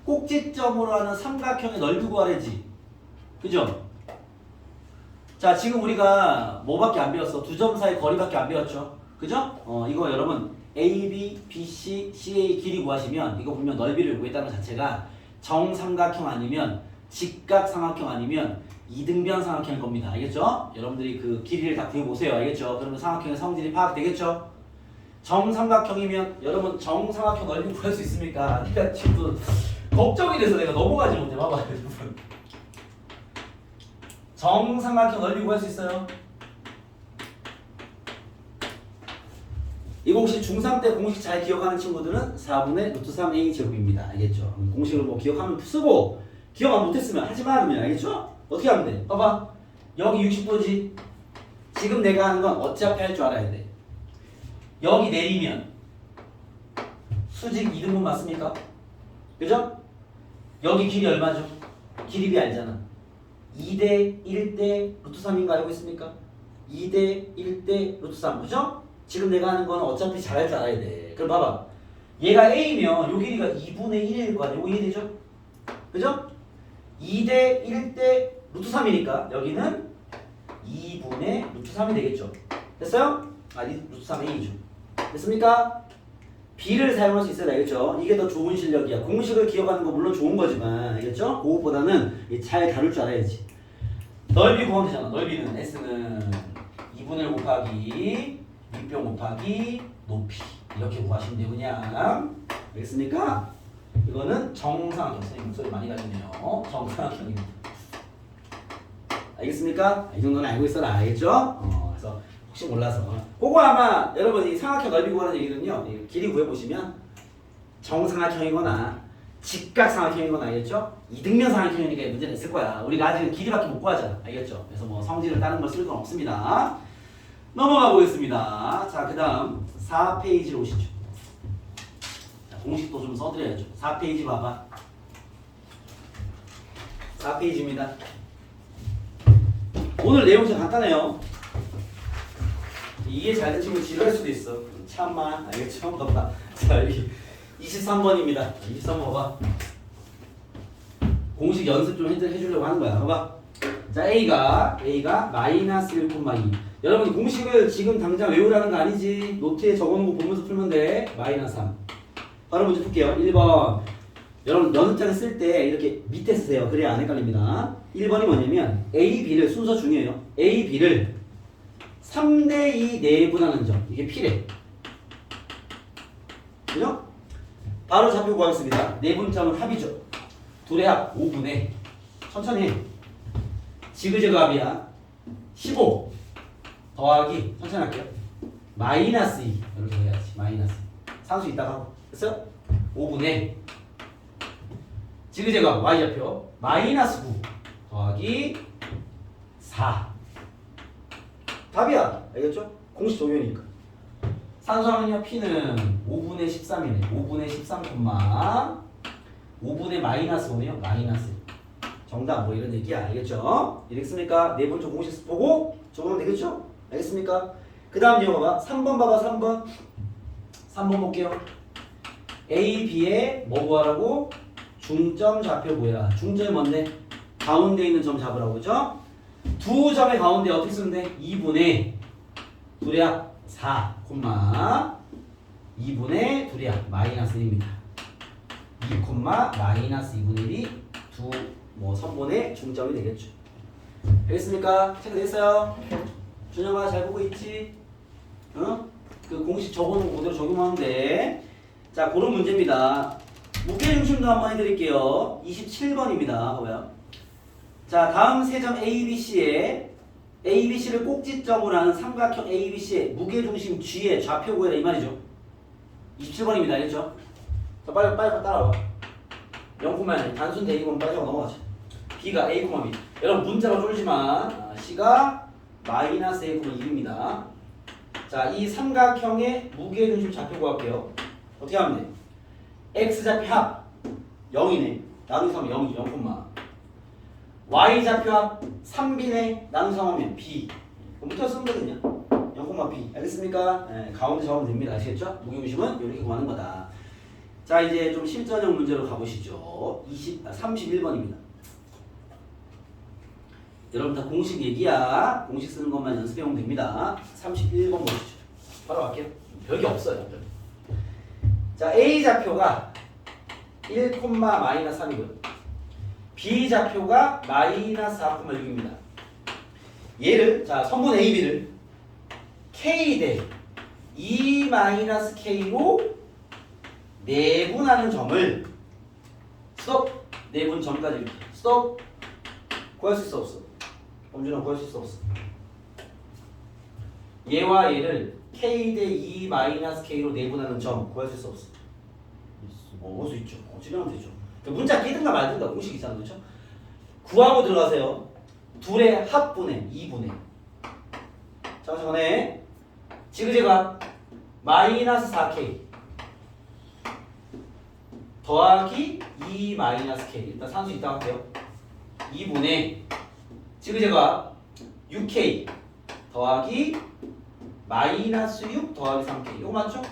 꼭지점으로 하는 삼각형의 넓이 구하래지. 그죠? 자, 지금 우리가 뭐밖에 안 배웠어? 두 점 사이 거리밖에 안 배웠죠? 그죠? 이거 여러분 AB, BC, CA 길이 구하시면 이거 보면 넓이를 구했다는 자체가 정삼각형 아니면 직각삼각형 아니면 이등변 삼각형일 겁니다. 알겠죠? 여러분들이 그 길이를 다 구해보세요. 알겠죠? 그러면 삼각형의 성질이 파악되겠죠? 정삼각형이면 여러분 정삼각형 넓이 구할 수 있습니까? 내가 지금 걱정이 돼서 내가 넘어가지 못해. 봐봐. 정삼각형 넓이 구할 수 있어요. 이거 혹시 중3 때 공식 잘 기억하는 친구들은 4분의 루트 3a 제곱입니다. 알겠죠? 공식을 뭐 기억하면 쓰고 기억 안 못했으면 하지 마 그러면 알겠죠? 어떻게 하면 돼? 봐봐. 여기 60도지. 지금 내가 하는 건 어차피 할 줄 알아야 돼. 여기 내리면 수직 2등분 맞습니까? 그죠? 여기 길이 얼마죠? 길이비 알잖아. 2대 1대 루트 3인가 알고 있습니까? 2대 1대 루트 3 그죠? 지금 내가 하는 거는 어차피 잘할 줄 알아야 돼. 그럼 봐봐. 얘가 A면 요 길이가 2분의 1일 거 아니야. 요거 이해되죠? 그죠? 2대 1대 루트 3이니까 여기는 2분의 루트 3이 되겠죠. 됐어요? 아니 루트 3A죠. 됐습니까? B를 사용할 수 있어야 되겠죠. 이게 더 좋은 실력이야. 공식을 기억하는 거 물론 좋은 거지만 알겠죠? 그것보다는 잘 다룰 줄 알아야지. 넓이 구하면 되잖아. 넓이는 S는 2분의 1 곱하기 밑변 곱하기 높이 이렇게 구하시면 돼요. 그냥 알겠습니까? 이거는 정삼각형. 선생님 목소리 많이 가시네요. 정삼각형입니다. 알겠습니까? 이 정도는 알고 있어라. 알겠죠? 그래서 혹시 몰라서 그거 아마 여러분 이 삼각형 넓이 구하는 얘기는요. 이 길이 구해보시면 정삼각형이거나 직각삼각형이거나 알겠죠? 이등변 삼각형이니까 문제는 있을 거야. 우리가 아직은 길이밖에 못 구하잖아. 알겠죠? 그래서 뭐 성질을 다른 걸 쓸 건 없습니다. 넘어가 보겠습니다. 자, 그 다음 4페이지로 오시죠. 자, 공식도 좀 써드려야죠. 4페이지 봐봐. 4페이지입니다. 오늘 내용 좀 간단해요. 이게 잘 된 친구 지루할 수도 있어. 참아. 알겠죠? 봐봐. 자, 여기 23번입니다. 23번 봐봐. 공식 연습 좀 해주려고 하는 거야. 봐봐. 자, A가 마이너스 1,2. 여러분 공식을 지금 당장 외우라는 거 아니지. 노트에 적어놓은 거 보면서 풀면 돼. 마이너스 3. 바로 문제 풀게요. 1번. 여러분 연습장에 쓸 때 이렇게 밑에 쓰세요. 그래야 안 헷갈립니다. 1번이 뭐냐면 A, B를 순서 중요해요. A, B를 3대2 내분하는 점. 이게 P래. 그죠? 바로 잡혀 구하겠습니다. 내분점은 합이죠. 둘의 합 5분의 천천히 해. 지그재그 합이야. 15 더하기 천천히 할게요. 마이너스 2 이렇게 해야지. 마이너스 상수 이따가 하고 됐어요? 5분의 지그재그 합 y좌표 마이너스 9 더하기 4 답이야. 알겠죠? 공식 적용이니까. 산수하면요 P는 5분의 13이네. 5분의 13, 5분의 마이너스 5네요. 마이너스 정답 뭐 이런 얘기야. 알겠죠? 이랬으니까 내분점 공식 보고 적으면 되겠죠? 알겠습니까? 그 다음 이거 봐봐. 3번 봐봐. 3번 볼게요. A, B의 뭐 구하라고? 중점 좌표 구해라. 중점이 뭔데? 가운데 있는 점 잡으라고. 그죠? 두 점의 가운데 어떻게 쓰면 돼? 2분의 둘의 합 4, 2분의 둘의 합 마이너스 1입니다. 2, 마이너스 2분의 1이 두 뭐 선분의 중점이 되겠죠. 알겠습니까? 체크됐어요? 준영아 잘 보고 있지? 어? 그 공식 적어놓은 거 그대로 적용하면 돼. 자, 그런 문제입니다. 무게중심도 한번 해드릴게요. 27번입니다. 봐봐요. 자, 다음 세 점 ABC에 ABC를 꼭지점으로 하는 삼각형 ABC의 무게중심 G의 좌표 구해라 이 말이죠. 27번입니다. 알겠죠? 자, 빨리 따라와. 0,1 단순 대입은 빨리 하고 넘어가자. B가 A, B. 여러분 문자가 쫄지만 C가 마이너스 A, 1입니다. 자, 이 삼각형의 무게중심 좌표 구할게요. 어떻게 하면 돼? X좌표 합 0이네. 나누기 3하면 0이죠. 0, Y좌표 합 3B네. 나누기 3하면 B. 그럼 붙어 쓰면 되거든요. 0,B. 알겠습니까? 네, 가운데 적으면 됩니다. 아시겠죠? 무게중심은 이렇게 구하는 거다. 자, 이제 좀 실전형 문제로 가보시죠. 31번입니다. 여러분 다 공식 얘기야. 공식 쓰는 것만 연습해오면 됩니다. 31번 보시죠. 바로 갈게요. 별게 없어요. 자, A좌표가 1,-3이고요. B좌표가 마이너스 4,6입니다. 얘를, 자, 선분 AB를 K 대 E-K로 내분하는 점을 스톱! 내분 점까지 이렇게 스톱! 구할 수 있어 없어? 범준아 구할 수 있어 없어? 얘와 얘를 k 대 2 마이너스 k로 내분하는 점 구할 수 있어 없어? 구할 수 있죠. 지르면 되죠. 그러니까 문자 끼든가 말든가 공식 있잖아, 그렇죠? 구하고 들어가세요. 둘의 합분의 2분의. 자, 전에 지그재가 마이너스 4k 더하기 2 마이너스 k. 일단 산수 이따 할게요. 2분의 지그재가 6k 더하기 마이너스 6 더하기 3k. 이거 맞죠?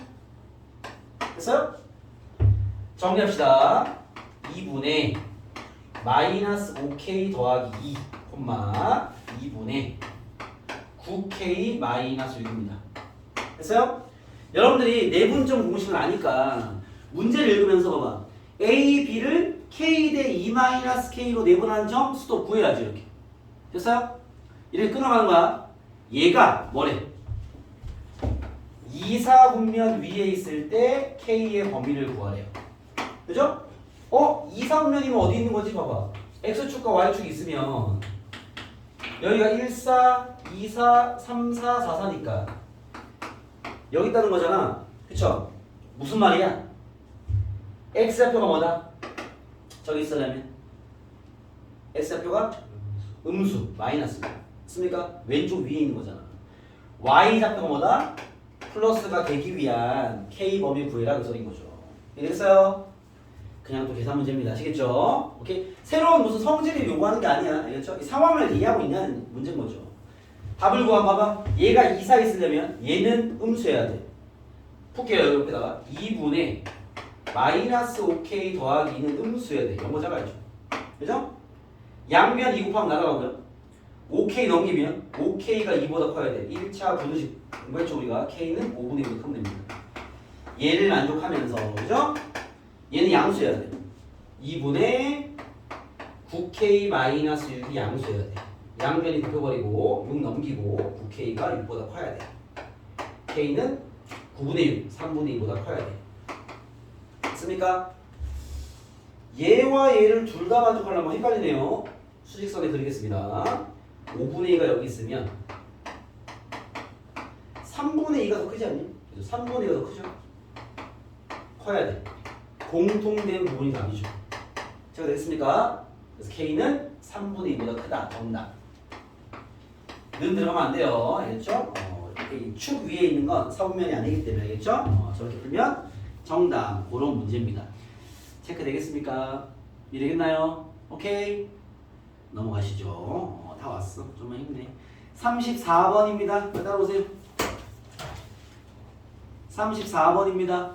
됐어요? 정리합시다. 2분의 마이너스 5k 더하기 2, 2분의 9k 마이너스 6입니다. 됐어요? 여러분들이 내분점 공식을 아니까 문제를 읽으면서 봐봐. A, B를 k 대 2 마이너스 k로 내분하는 점 수도 구해야지 이렇게. 됐어요? 이렇게 끊어가는 거야. 얘가 뭐래? 2, 4 분면 위에 있을 때 k의 범위를 구하래요. 그죠? 2, 4 분면이면 어디 있는 거지? 봐봐. x축과 y축이 있으면 여기가 1, 4, 2, 4, 3, 4, 4, 4니까 여기 있다는 거잖아. 그쵸? 무슨 말이야? x좌표가 뭐다? 저기 있으려면 x좌표가 음수, 마이너스 맞습니까? 왼쪽 위에 있는 거잖아. y좌표가 뭐다? 플러스가 되기 위한 k 범위 구해라 그 소리인 거죠. 이해됐어요? 그냥 또 계산 문제입니다. 아시겠죠? 오케이? 새로운 무슨 성질을 요구하는 게 아니야. 알겠죠? 이 상황을 이해하고 있냐는 문제인 거죠. 답을 구한 봐봐. 얘가 2, 4 있으려면 얘는 음수해야 돼. 풀게요. 옆에다가 2분의 마이너스 5k 더하기 2는 음수해야 돼. 영어 잡아야죠. 그죠? 양변 2 곱하면 날아가고요. 5k 넘기면 5k가 2보다 커야 돼. 1차 분식 공부했죠 우리가. k는 5분의 1로 크면 됩니다. 얘를 만족하면서 그죠? 얘는 양수해야 돼. 2분의 9k 마이너스 6이 양수해야 돼. 양변이 곱해버리고 6 넘기고 9k가 6보다 커야 돼. k는 9분의 6, 3분의 2보다 커야 돼. 맞습니까? 얘와 얘를 둘 다 만족하려면 헷갈리네요. 수직선에 그리겠습니다. 5분의 2가 여기 있으면 3분의 2가 더 크지 않니? 3분의 2가 더 크죠? 커야 돼. 공통된 부분이 답이죠. 제가 됐습니까? 그래서 K는 3분의 2보다 크다. 정답. 는 들어가면 안 돼요. 알겠죠? 이렇게 축 위에 있는 건 사분면이 아니기 때문에 알겠죠? 저렇게 풀면 정답. 그런 문제입니다. 체크 되겠습니까? 이해되겠나요? 오케이? 넘어가시죠. 다 왔어. 좀만 힘내. 34번입니다. 따라오세요. 34번입니다.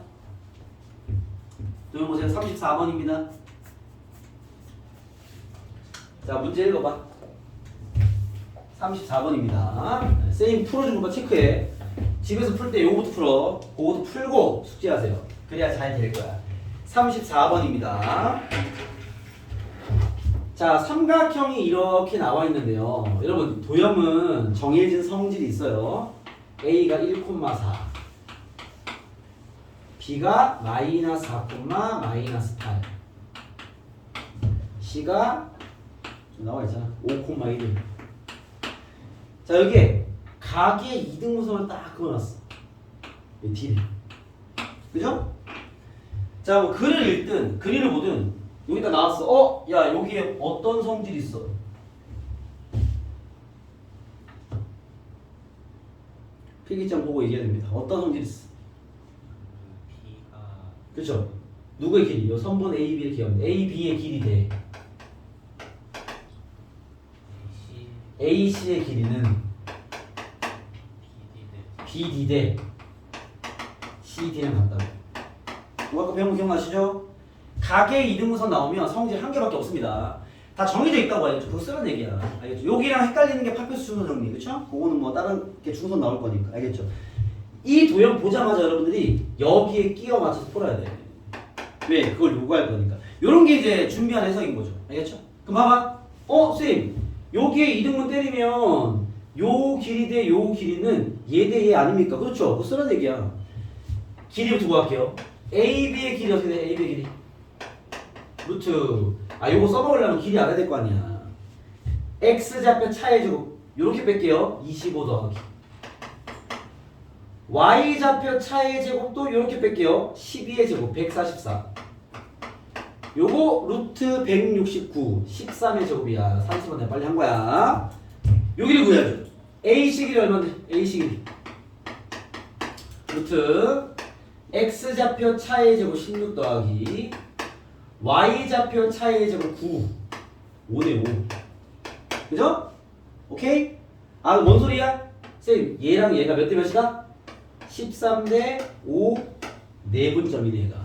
여기 보세요. 34번입니다. 자, 문제 읽어봐. 34번입니다. 쌤이 풀어준 거 체크해. 집에서 풀 때 요거부터 풀어. 그거도 풀고 숙제하세요. 그래야 잘 될 거야. 34번입니다. 자, 삼각형이 이렇게 나와 있는데요. 여러분, 도형은 정해진 성질이 있어요. A가 1,4 B가 마이너스 4, 마이너스 8 C가 좀 나와 있잖아. 5,1 자, 여기에 각의 이등분선을 딱 그어놨어. 이 D를. 그죠? 자, 뭐 글을 읽든 그림을 보든 여기다 나왔어. 야, 여기에 어떤 성질이 있어? 필기장 보고 얘기해야 됩니다. 어떤 성질이 있어? B가 그렇죠? 누구의 길이? 요 선분 A, B의 길이 A, B의 길이 돼. C, A, C의 길이는 B, D, B, D 대 C, D랑 같다고. 이거 아까 배운 거 기억나시죠? 각의 이등분선 나오면 성질 한 개밖에 없습니다. 다 정해져 있다고 알겠죠? 그거 쓰는 얘기야. 알겠죠? 여기랑 헷갈리는 게 파표수 중선 정리, 그렇죠? 그거는 뭐 다른 게 중선 나올 거니까, 알겠죠? 이 도형 보자마자 여러분들이 여기에 끼워 맞춰서 풀어야 돼. 왜? 그걸 요구할 거니까. 요런 게 이제 준비한 해석인 거죠. 알겠죠? 그럼 봐봐. 쌤, 여기에 이등분 때리면 요 길이 대 요 길이는 얘 대 얘 아닙니까? 그렇죠? 그거 쓰는 얘기야. 길이부터 구할게요. AB의 길이 어떻게 돼? AB의 길이. 루트. 요거 써먹으려면 길이 알아야 될 거 아니야. x좌표 차의 제곱 요렇게 뺄게요. 25 더하기 y좌표 차의 제곱도 요렇게 뺄게요. 12의 제곱 144. 요거 루트 169 13의 제곱이야. 30번 내가 빨리 한 거야. 여기를 구해야죠. A식 길이 얼마인데? A식 길이 루트 x좌표 차의 제곱 16 더하기 y좌표 차의 제곱 9 5대 5 그죠? 오케이? 아 뭔 소리야? 쌤 얘랑 얘가 몇 대 몇이다? 13대 5 내분점이네 얘가.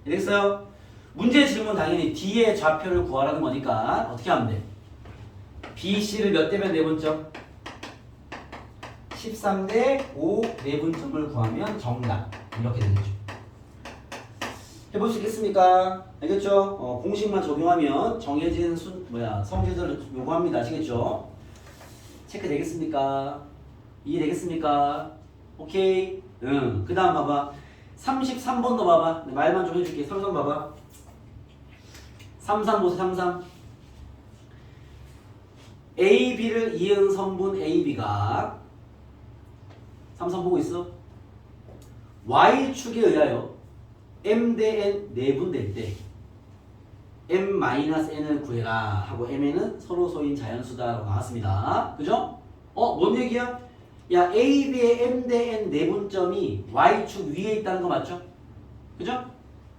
이랬어요? 문제 질문 당연히 D의 좌표를 구하라는 거니까 어떻게 하면 돼? BC를 몇 대면 내분점? 13대 5 내분점을 구하면 정답 이렇게 되겠죠. 해볼 수 있겠습니까? 알겠죠? 공식만 적용하면 정해진 성질을 요구합니다. 아시겠죠? 체크 되겠습니까? 이해되겠습니까? 오케이. 응. 그 다음 봐봐. 33번도 봐봐. 말만 좀 해줄게. 33 봐봐. 33 보세요. 33. A, B를 이은 성분 A, B가 33 보고 있어? Y축에 의하여 M 대 N 내분될 때 M-N을 구해라 하고 Mn은 서로 소인 자연수다라고 나왔습니다. 그죠? 뭔 얘기야? 야 A, B의 M 대 N 내분점이 Y축 위에 있다는 거 맞죠? 그죠?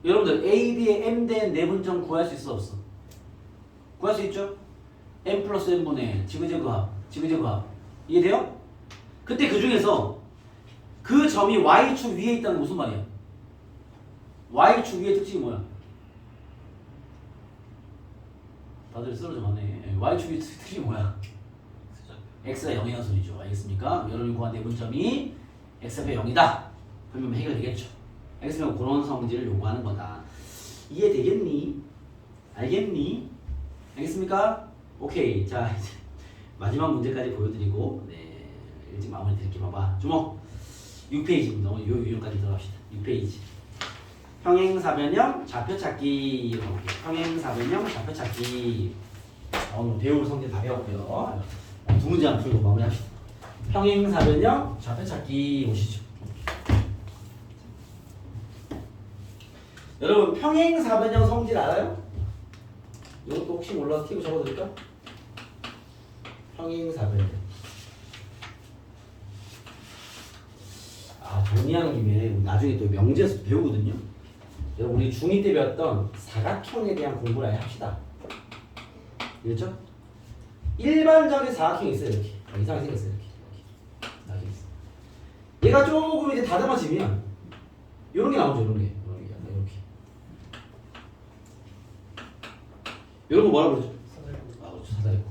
여러분들 A, B의 M 대 N 내분점 구할 수 있어 없어? 구할 수 있죠? M 플러스 N분의 1 지그재그합 지그재그합 이해돼요? 그때 그 중에서 그 점이 Y축 위에 있다는 무슨 말이야? Y축 위의 특징이 뭐야? 다들 쓰러져 가네. Y축 위의 특징이 뭐야? X가 0이라는 소리죠. 알겠습니까? 여러분이 구한 내분점이 X가 0이다. 그러면 해결되겠죠. X면 그런 성질을 요구하는 거다. 이해되겠니? 알겠니? 알겠습니까? 오케이. 자 이제 마지막 문제까지 보여드리고 일찍 마무리 드릴게. 봐봐. 주목. 6페이지입니다. 오늘 요 유형까지 들어갑시다. 6페이지. 평행사변형 좌표찾기. 평행사변형 좌표찾기. 오늘 배울 성질 다 배웠고요. 두 문제만 풀고 마무리합시다. 평행사변형 좌표찾기 오시죠. 여러분 평행사변형 성질 알아요? 이것도 혹시 몰라서 팁을 적어드릴까? 평행사변형. 정리하는 김에 나중에 또 명제에서 배우거든요. 여러분 우리 중2 때 배웠던 사각형에 대한 공부를 아예 합시다. 그렇죠? 일반적인 사각형이 있어요. 이렇게 이상하게 생겼어요. 이렇게 있어. 얘가 조금 이제 다듬어지면 이런 게 나오죠. 이런 게 이렇게. 이런 거 뭐라고 그러죠? 그렇죠. 사다리꼴.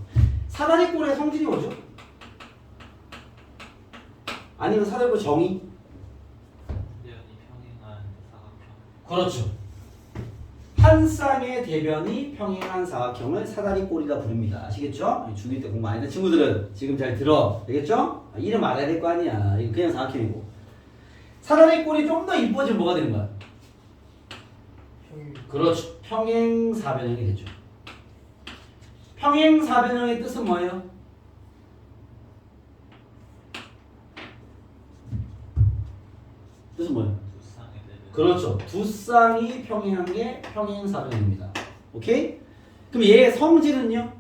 사다리꼴의 성질이 뭐죠? 아니면 사다리꼴 정의? 그렇죠. 한 쌍의 대변이 평행한 사각형을 사다리꼴이라 부릅니다. 아시겠죠? 중2 때 공부 안 했던 친구들은 지금 잘 들어. 되겠죠? 이름 알아야 될 거 아니야. 이거 그냥 사각형이고. 사다리꼴이 좀 더 이뻐지면 뭐가 되는 거야? 그렇죠. 평행사변형이 되죠. 평행사변형의 뜻은 뭐예요? 뜻은 뭐예요? 그렇죠. 두 쌍이 평행한 게 평행사변형입니다. 오케이? 그럼 얘의 성질은요?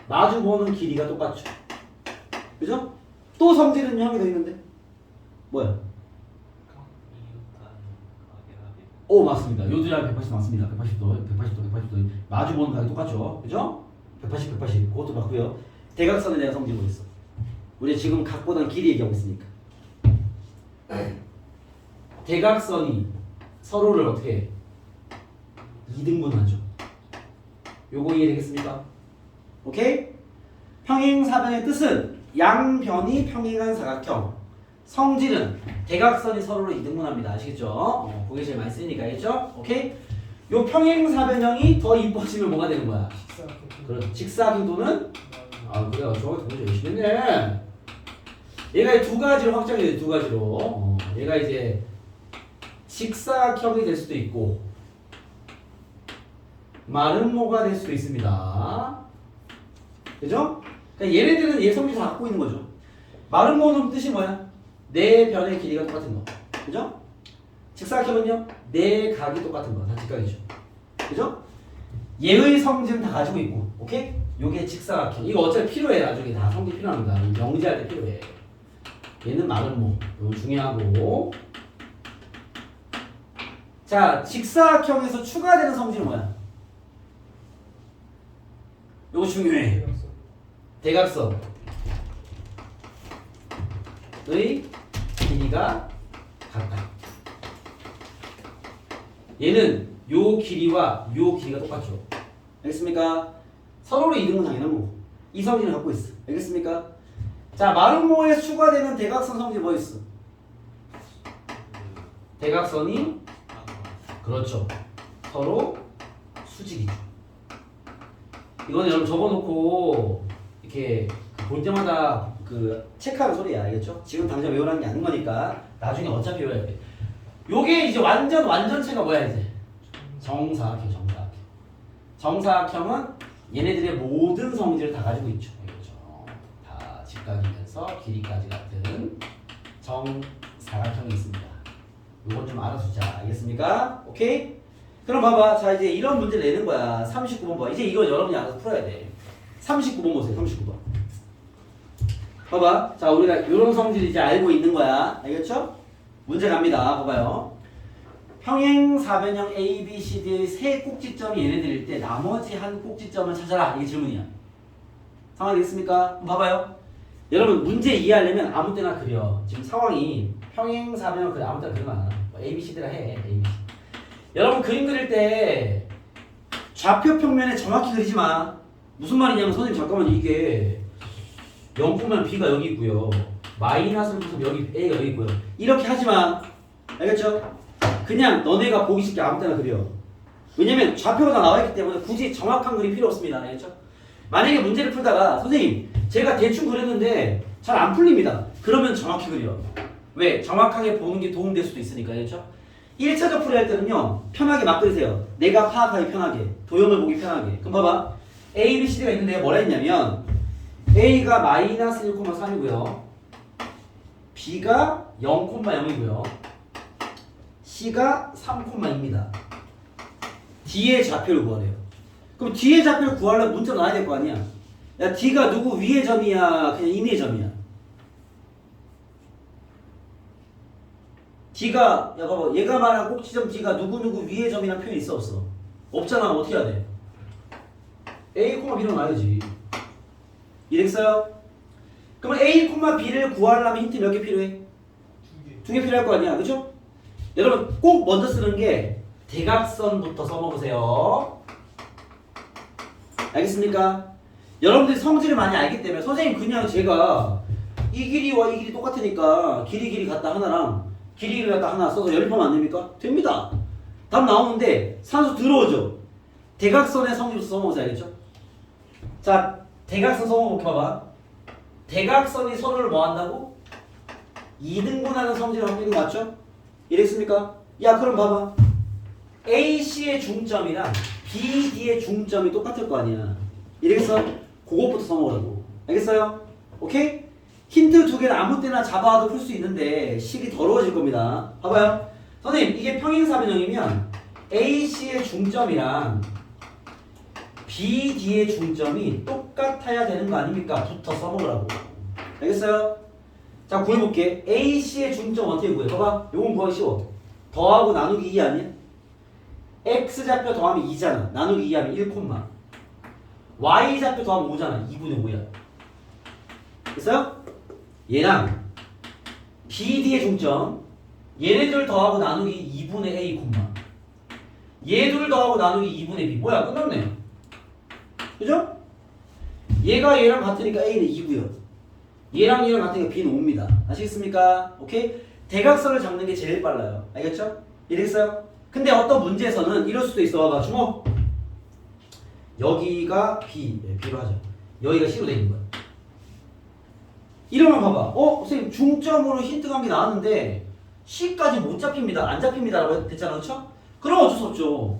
마주보는 길이가 똑같죠. 그죠? 또 성질은요? 한 개 더 있는데 뭐야? 오 맞습니다. 요들이랑 180 맞습니다. 180도, 180도, 180도 마주보는 각이 똑같죠. 그죠? 180, 180 그것도 맞고요. 대각선에 대한 성질이 뭐 있어? 우리 지금 각보다는 길이 얘기하고 있으니까 대각선이 서로를 어떻게 해? 2등분하죠. 요거 이해되겠습니까? 오케이? 평행사변의 뜻은 양변이 평행한 사각형. 성질은 대각선이 서로를 2등분합니다. 아시겠죠? 그게 제일 많이 쓰니까 알겠죠? 오케이? 요 평행사변형이 더 이뻐지면 뭐가 되는 거야? 그렇죠. 직사각형도는 그래. 저거 공부 열심히 했네. 얘가 두 가지로 확장이 돼. 두 가지로. 얘가 이제 직사각형이 될 수도 있고 마름모가 될 수도 있습니다. 그죠? 그러니까 얘네들은 얘 성질 다 갖고 있는 거죠. 마른 모는 뜻이 뭐야? 네 변의 길이가 똑같은 거. 그죠? 직사각형은요? 네 각이 똑같은 거. 다 직각이죠. 그죠? 얘의 성질은 다 가지고 있고. 오케이? 요게 직사각형. 이거 어차피 필요해. 나중에 다 성질 필요합니다. 명제할 때 필요해. 얘는 마른 모. 이거 중요하고. 자, 직사각형에서 추가되는 성질은 뭐야? 요거 중요해. 대각선의 길이가 같다. 얘는 요 길이와 요 길이가 똑같죠. 알겠습니까? 서로를 이등분 당연한 거고. 이 성질을 갖고 있어. 알겠습니까? 자, 마름모에 추가되는 대각선 성질 뭐 있어? 대각선이 그렇죠. 서로 수직이죠. 이거는 여러분 적어놓고 이렇게 볼 때마다 그 체크하는 소리야. 알겠죠? 지금 당장 외우라는 게 아닌 거니까 나중에 어차피 외워야 돼. 요게 이제 완전체가 뭐야 이제? 정사각형. 정사각형은 얘네들의 모든 성질을 다 가지고 있죠. 알겠죠? 다 직각이면서 길이까지 같은 정사각형이 있습니다. 요건 좀 알아두자. 알겠습니까? 오케이? 그럼 봐봐. 자, 이제 이런 문제를 내는 거야. 39번 봐. 이제 이거 여러분이 알아서 풀어야 돼. 39번 보세요. 39번. 봐봐. 자, 우리가 이런 성질 이제 알고 있는 거야. 알겠죠? 문제 갑니다. 봐봐요. 평행 사변형 A, B, C, D의 세 꼭지점이 얘네들일 때 나머지 한 꼭지점을 찾아라. 이게 질문이야. 상황이 됐습니까? 한번 봐봐요. 여러분 문제 이해하려면 아무 때나 그려. 지금 상황이 평행 사변형 그래. 아무 때나 그려놔. A, B, C, D라 해. A, B, C. 여러분 그림 그릴 때 좌표 평면에 정확히 그리지 마. 무슨 말이냐면 선생님 잠깐만 이게 0, B가 여기 있고요. 마이너스를 붙으면 여기 A가 여기 있고요. 이렇게 하지 마. 알겠죠? 그냥 너네가 보기 쉽게 아무 때나 그려. 왜냐면 좌표가 다 나와 있기 때문에 굳이 정확한 그림 필요 없습니다. 알겠죠? 만약에 문제를 풀다가 선생님 제가 대충 그렸는데 잘 안 풀립니다. 그러면 정확히 그려. 왜? 정확하게 보는 게 도움될 수도 있으니까. 알겠죠? 1차적 풀이할 때는요. 편하게 막 그리세요. 내가 파악하기 편하게. 도형을 보기 편하게. 그럼 봐봐. A, B, C, D가 있는데 뭐라 했냐면 A가 마이너스 1,3이고요. B가 0,0이고요. C가 3,2입니다. D의 좌표를 구하래요. 그럼 D의 좌표를 구하려면 문자 나와야 될 거 아니야. 야, D가 누구 위의 점이야? 그냥 임의의 점이야. D가, 야 봐봐. 얘가 말한 꼭지점 D가 누구누구 위의 점이라는 표현이 있어 없어? 없잖아. 어떻게 해야 돼? A, B로 나야지. 이해됐어요? 그러면 A, B를 구하려면 힌트 몇 개 필요해? 두 개 필요할 거 아니야. 그죠? 여러분 꼭 먼저 쓰는 게 대각선부터 써먹으세요. 알겠습니까? 여러분들이 성질을 많이 알기 때문에 선생님 그냥 제가 이 길이와 이 길이 똑같으니까 길이 같다 하나랑 길이 같다 하나 써서 연립하면 안 됩니까? 됩니다. 답 나오는데 산수 들어오죠? 대각선의 성질부터 써먹으세요. 알겠죠? 자, 대각선 써먹어 봐봐. 대각선이 서로를 뭐 한다고? 2등분하는 성질을 갖고 있는 거 맞죠? 이랬습니까? 야 그럼 봐봐. AC의 중점이랑 BD의 중점이 똑같을 거 아니야. 이래서 그것부터 써먹으라고. 알겠어요? 오케이? 힌트 두 개는 아무 때나 잡아도 풀 수 있는데 식이 더러워질 겁니다. 봐봐요. 선생님 이게 평행사변형이면 AC의 중점이랑 BD의 중점이 똑같아야 되는 거 아닙니까? 부터 써먹으라고. 알겠어요? 자 구해볼게. AC의 중점 어떻게 구해? 봐봐. 요건 구하기 쉬워. 더하고 나누기 2 아니야? X좌표 더하면 2잖아. 나누기 2 하면 1, Y좌표 더하면 5잖아. 2분의 5야. 됐어요? 얘랑 BD의 중점 얘네들 더하고 나누기 2분의 A, 얘둘 더하고 나누기 2분의 B. 뭐야 끝났네. 그죠? 얘가 얘랑 같으니까 A는 2고요. 얘랑 같으니까 B는 5입니다. 아시겠습니까? 오케이? 대각선을 잡는 게 제일 빨라요. 알겠죠? 이해됐어요? 근데 어떤 문제에서는 이럴 수도 있어. 봐봐. 주목. 여기가 B, B로 하죠. 여기가 C로 돼 있는 거야. 이러면 봐봐. 선생님 중점으로 힌트 관계 나왔는데 C까지 못 잡힙니다. 안 잡힙니다. 라고 했잖아. 그렇죠? 그럼 어쩔 수 없죠.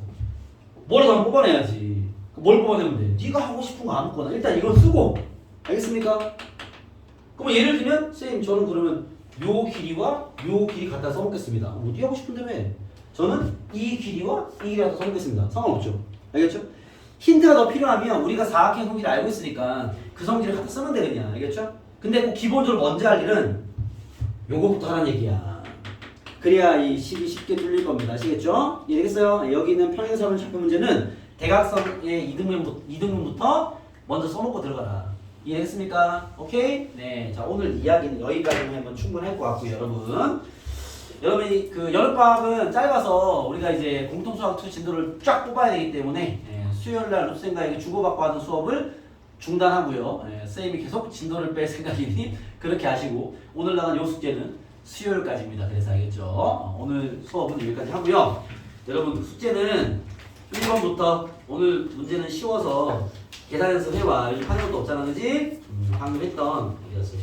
뭐라도 한번 뽑아내야지. 뭘 뽑아내면 돼? 네가 하고 싶은 거 아무거나. 일단 이건 쓰고 알겠습니까? 그럼 예를 들면 선생님 저는 그러면 요 길이와 요 길이 갖다 써먹겠습니다. 어디 하고 싶은데 왜? 저는 이 길이와 이 길이 갖다 써먹겠습니다. 상관없죠. 알겠죠? 힌트가 더 필요하면 우리가 사각형 성질을 알고 있으니까 그 성질을 갖다 쓰면 되겠냐. 알겠죠? 근데 꼭 기본적으로 먼저 할 일은 요거부터 하라는 얘기야. 그래야 이 식이 쉽게 뚫릴 겁니다. 아시겠죠? 이해되겠어요? 여기 있는 평행사변 좌표 문제는 대각선의 이등분부터 먼저 써놓고 들어가라. 이해됐습니까? 오케이? 네. 자, 오늘 이야기는 여기까지만 하면 충분할 것 같고요, 여러분. 여러분이 그 여름방학은 짧아서 우리가 이제 공통수학 2 진도를 쫙 뽑아야 되기 때문에 수요일날 룹생과에게 주고받고 하는 수업을 중단하고요. 선생님이 계속 진도를 뺄 생각이니 그렇게 하시고 오늘 나간 요 숙제는 수요일까지입니다. 그래서 알겠죠? 오늘 수업은 여기까지 하고요. 여러분 숙제는 1번부터 오늘 문제는 쉬워서 계산 연습해봐. 요즘 하는 것도 없잖아, 그지? 방금 했던 연습.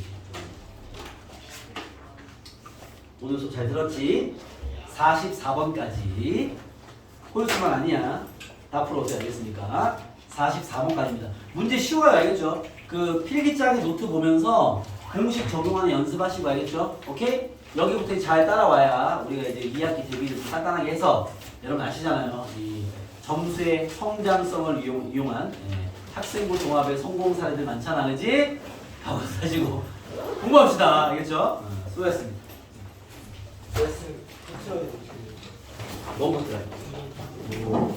오늘 수업 잘 들었지? 44번까지 홀수만 아니야. 다 풀어오세요. 알겠습니까? 44번까지입니다. 문제 쉬워요. 알겠죠? 그 필기장에 노트 보면서 공식 적용하는 연습하시고 알겠죠? 오케이? 여기부터 잘 따라와야 우리가 이제 2학기 대비를 좀 간단하게 해서 여러분 아시잖아요. 이 점수의 성장성을 이용한 학생부 종합의 성공 사례들 많잖아. 그지? 하고 사시고 공부합시다. 알겠죠? 수고했습니다. 그래서 붙여야 돼. 너무 힘들어요.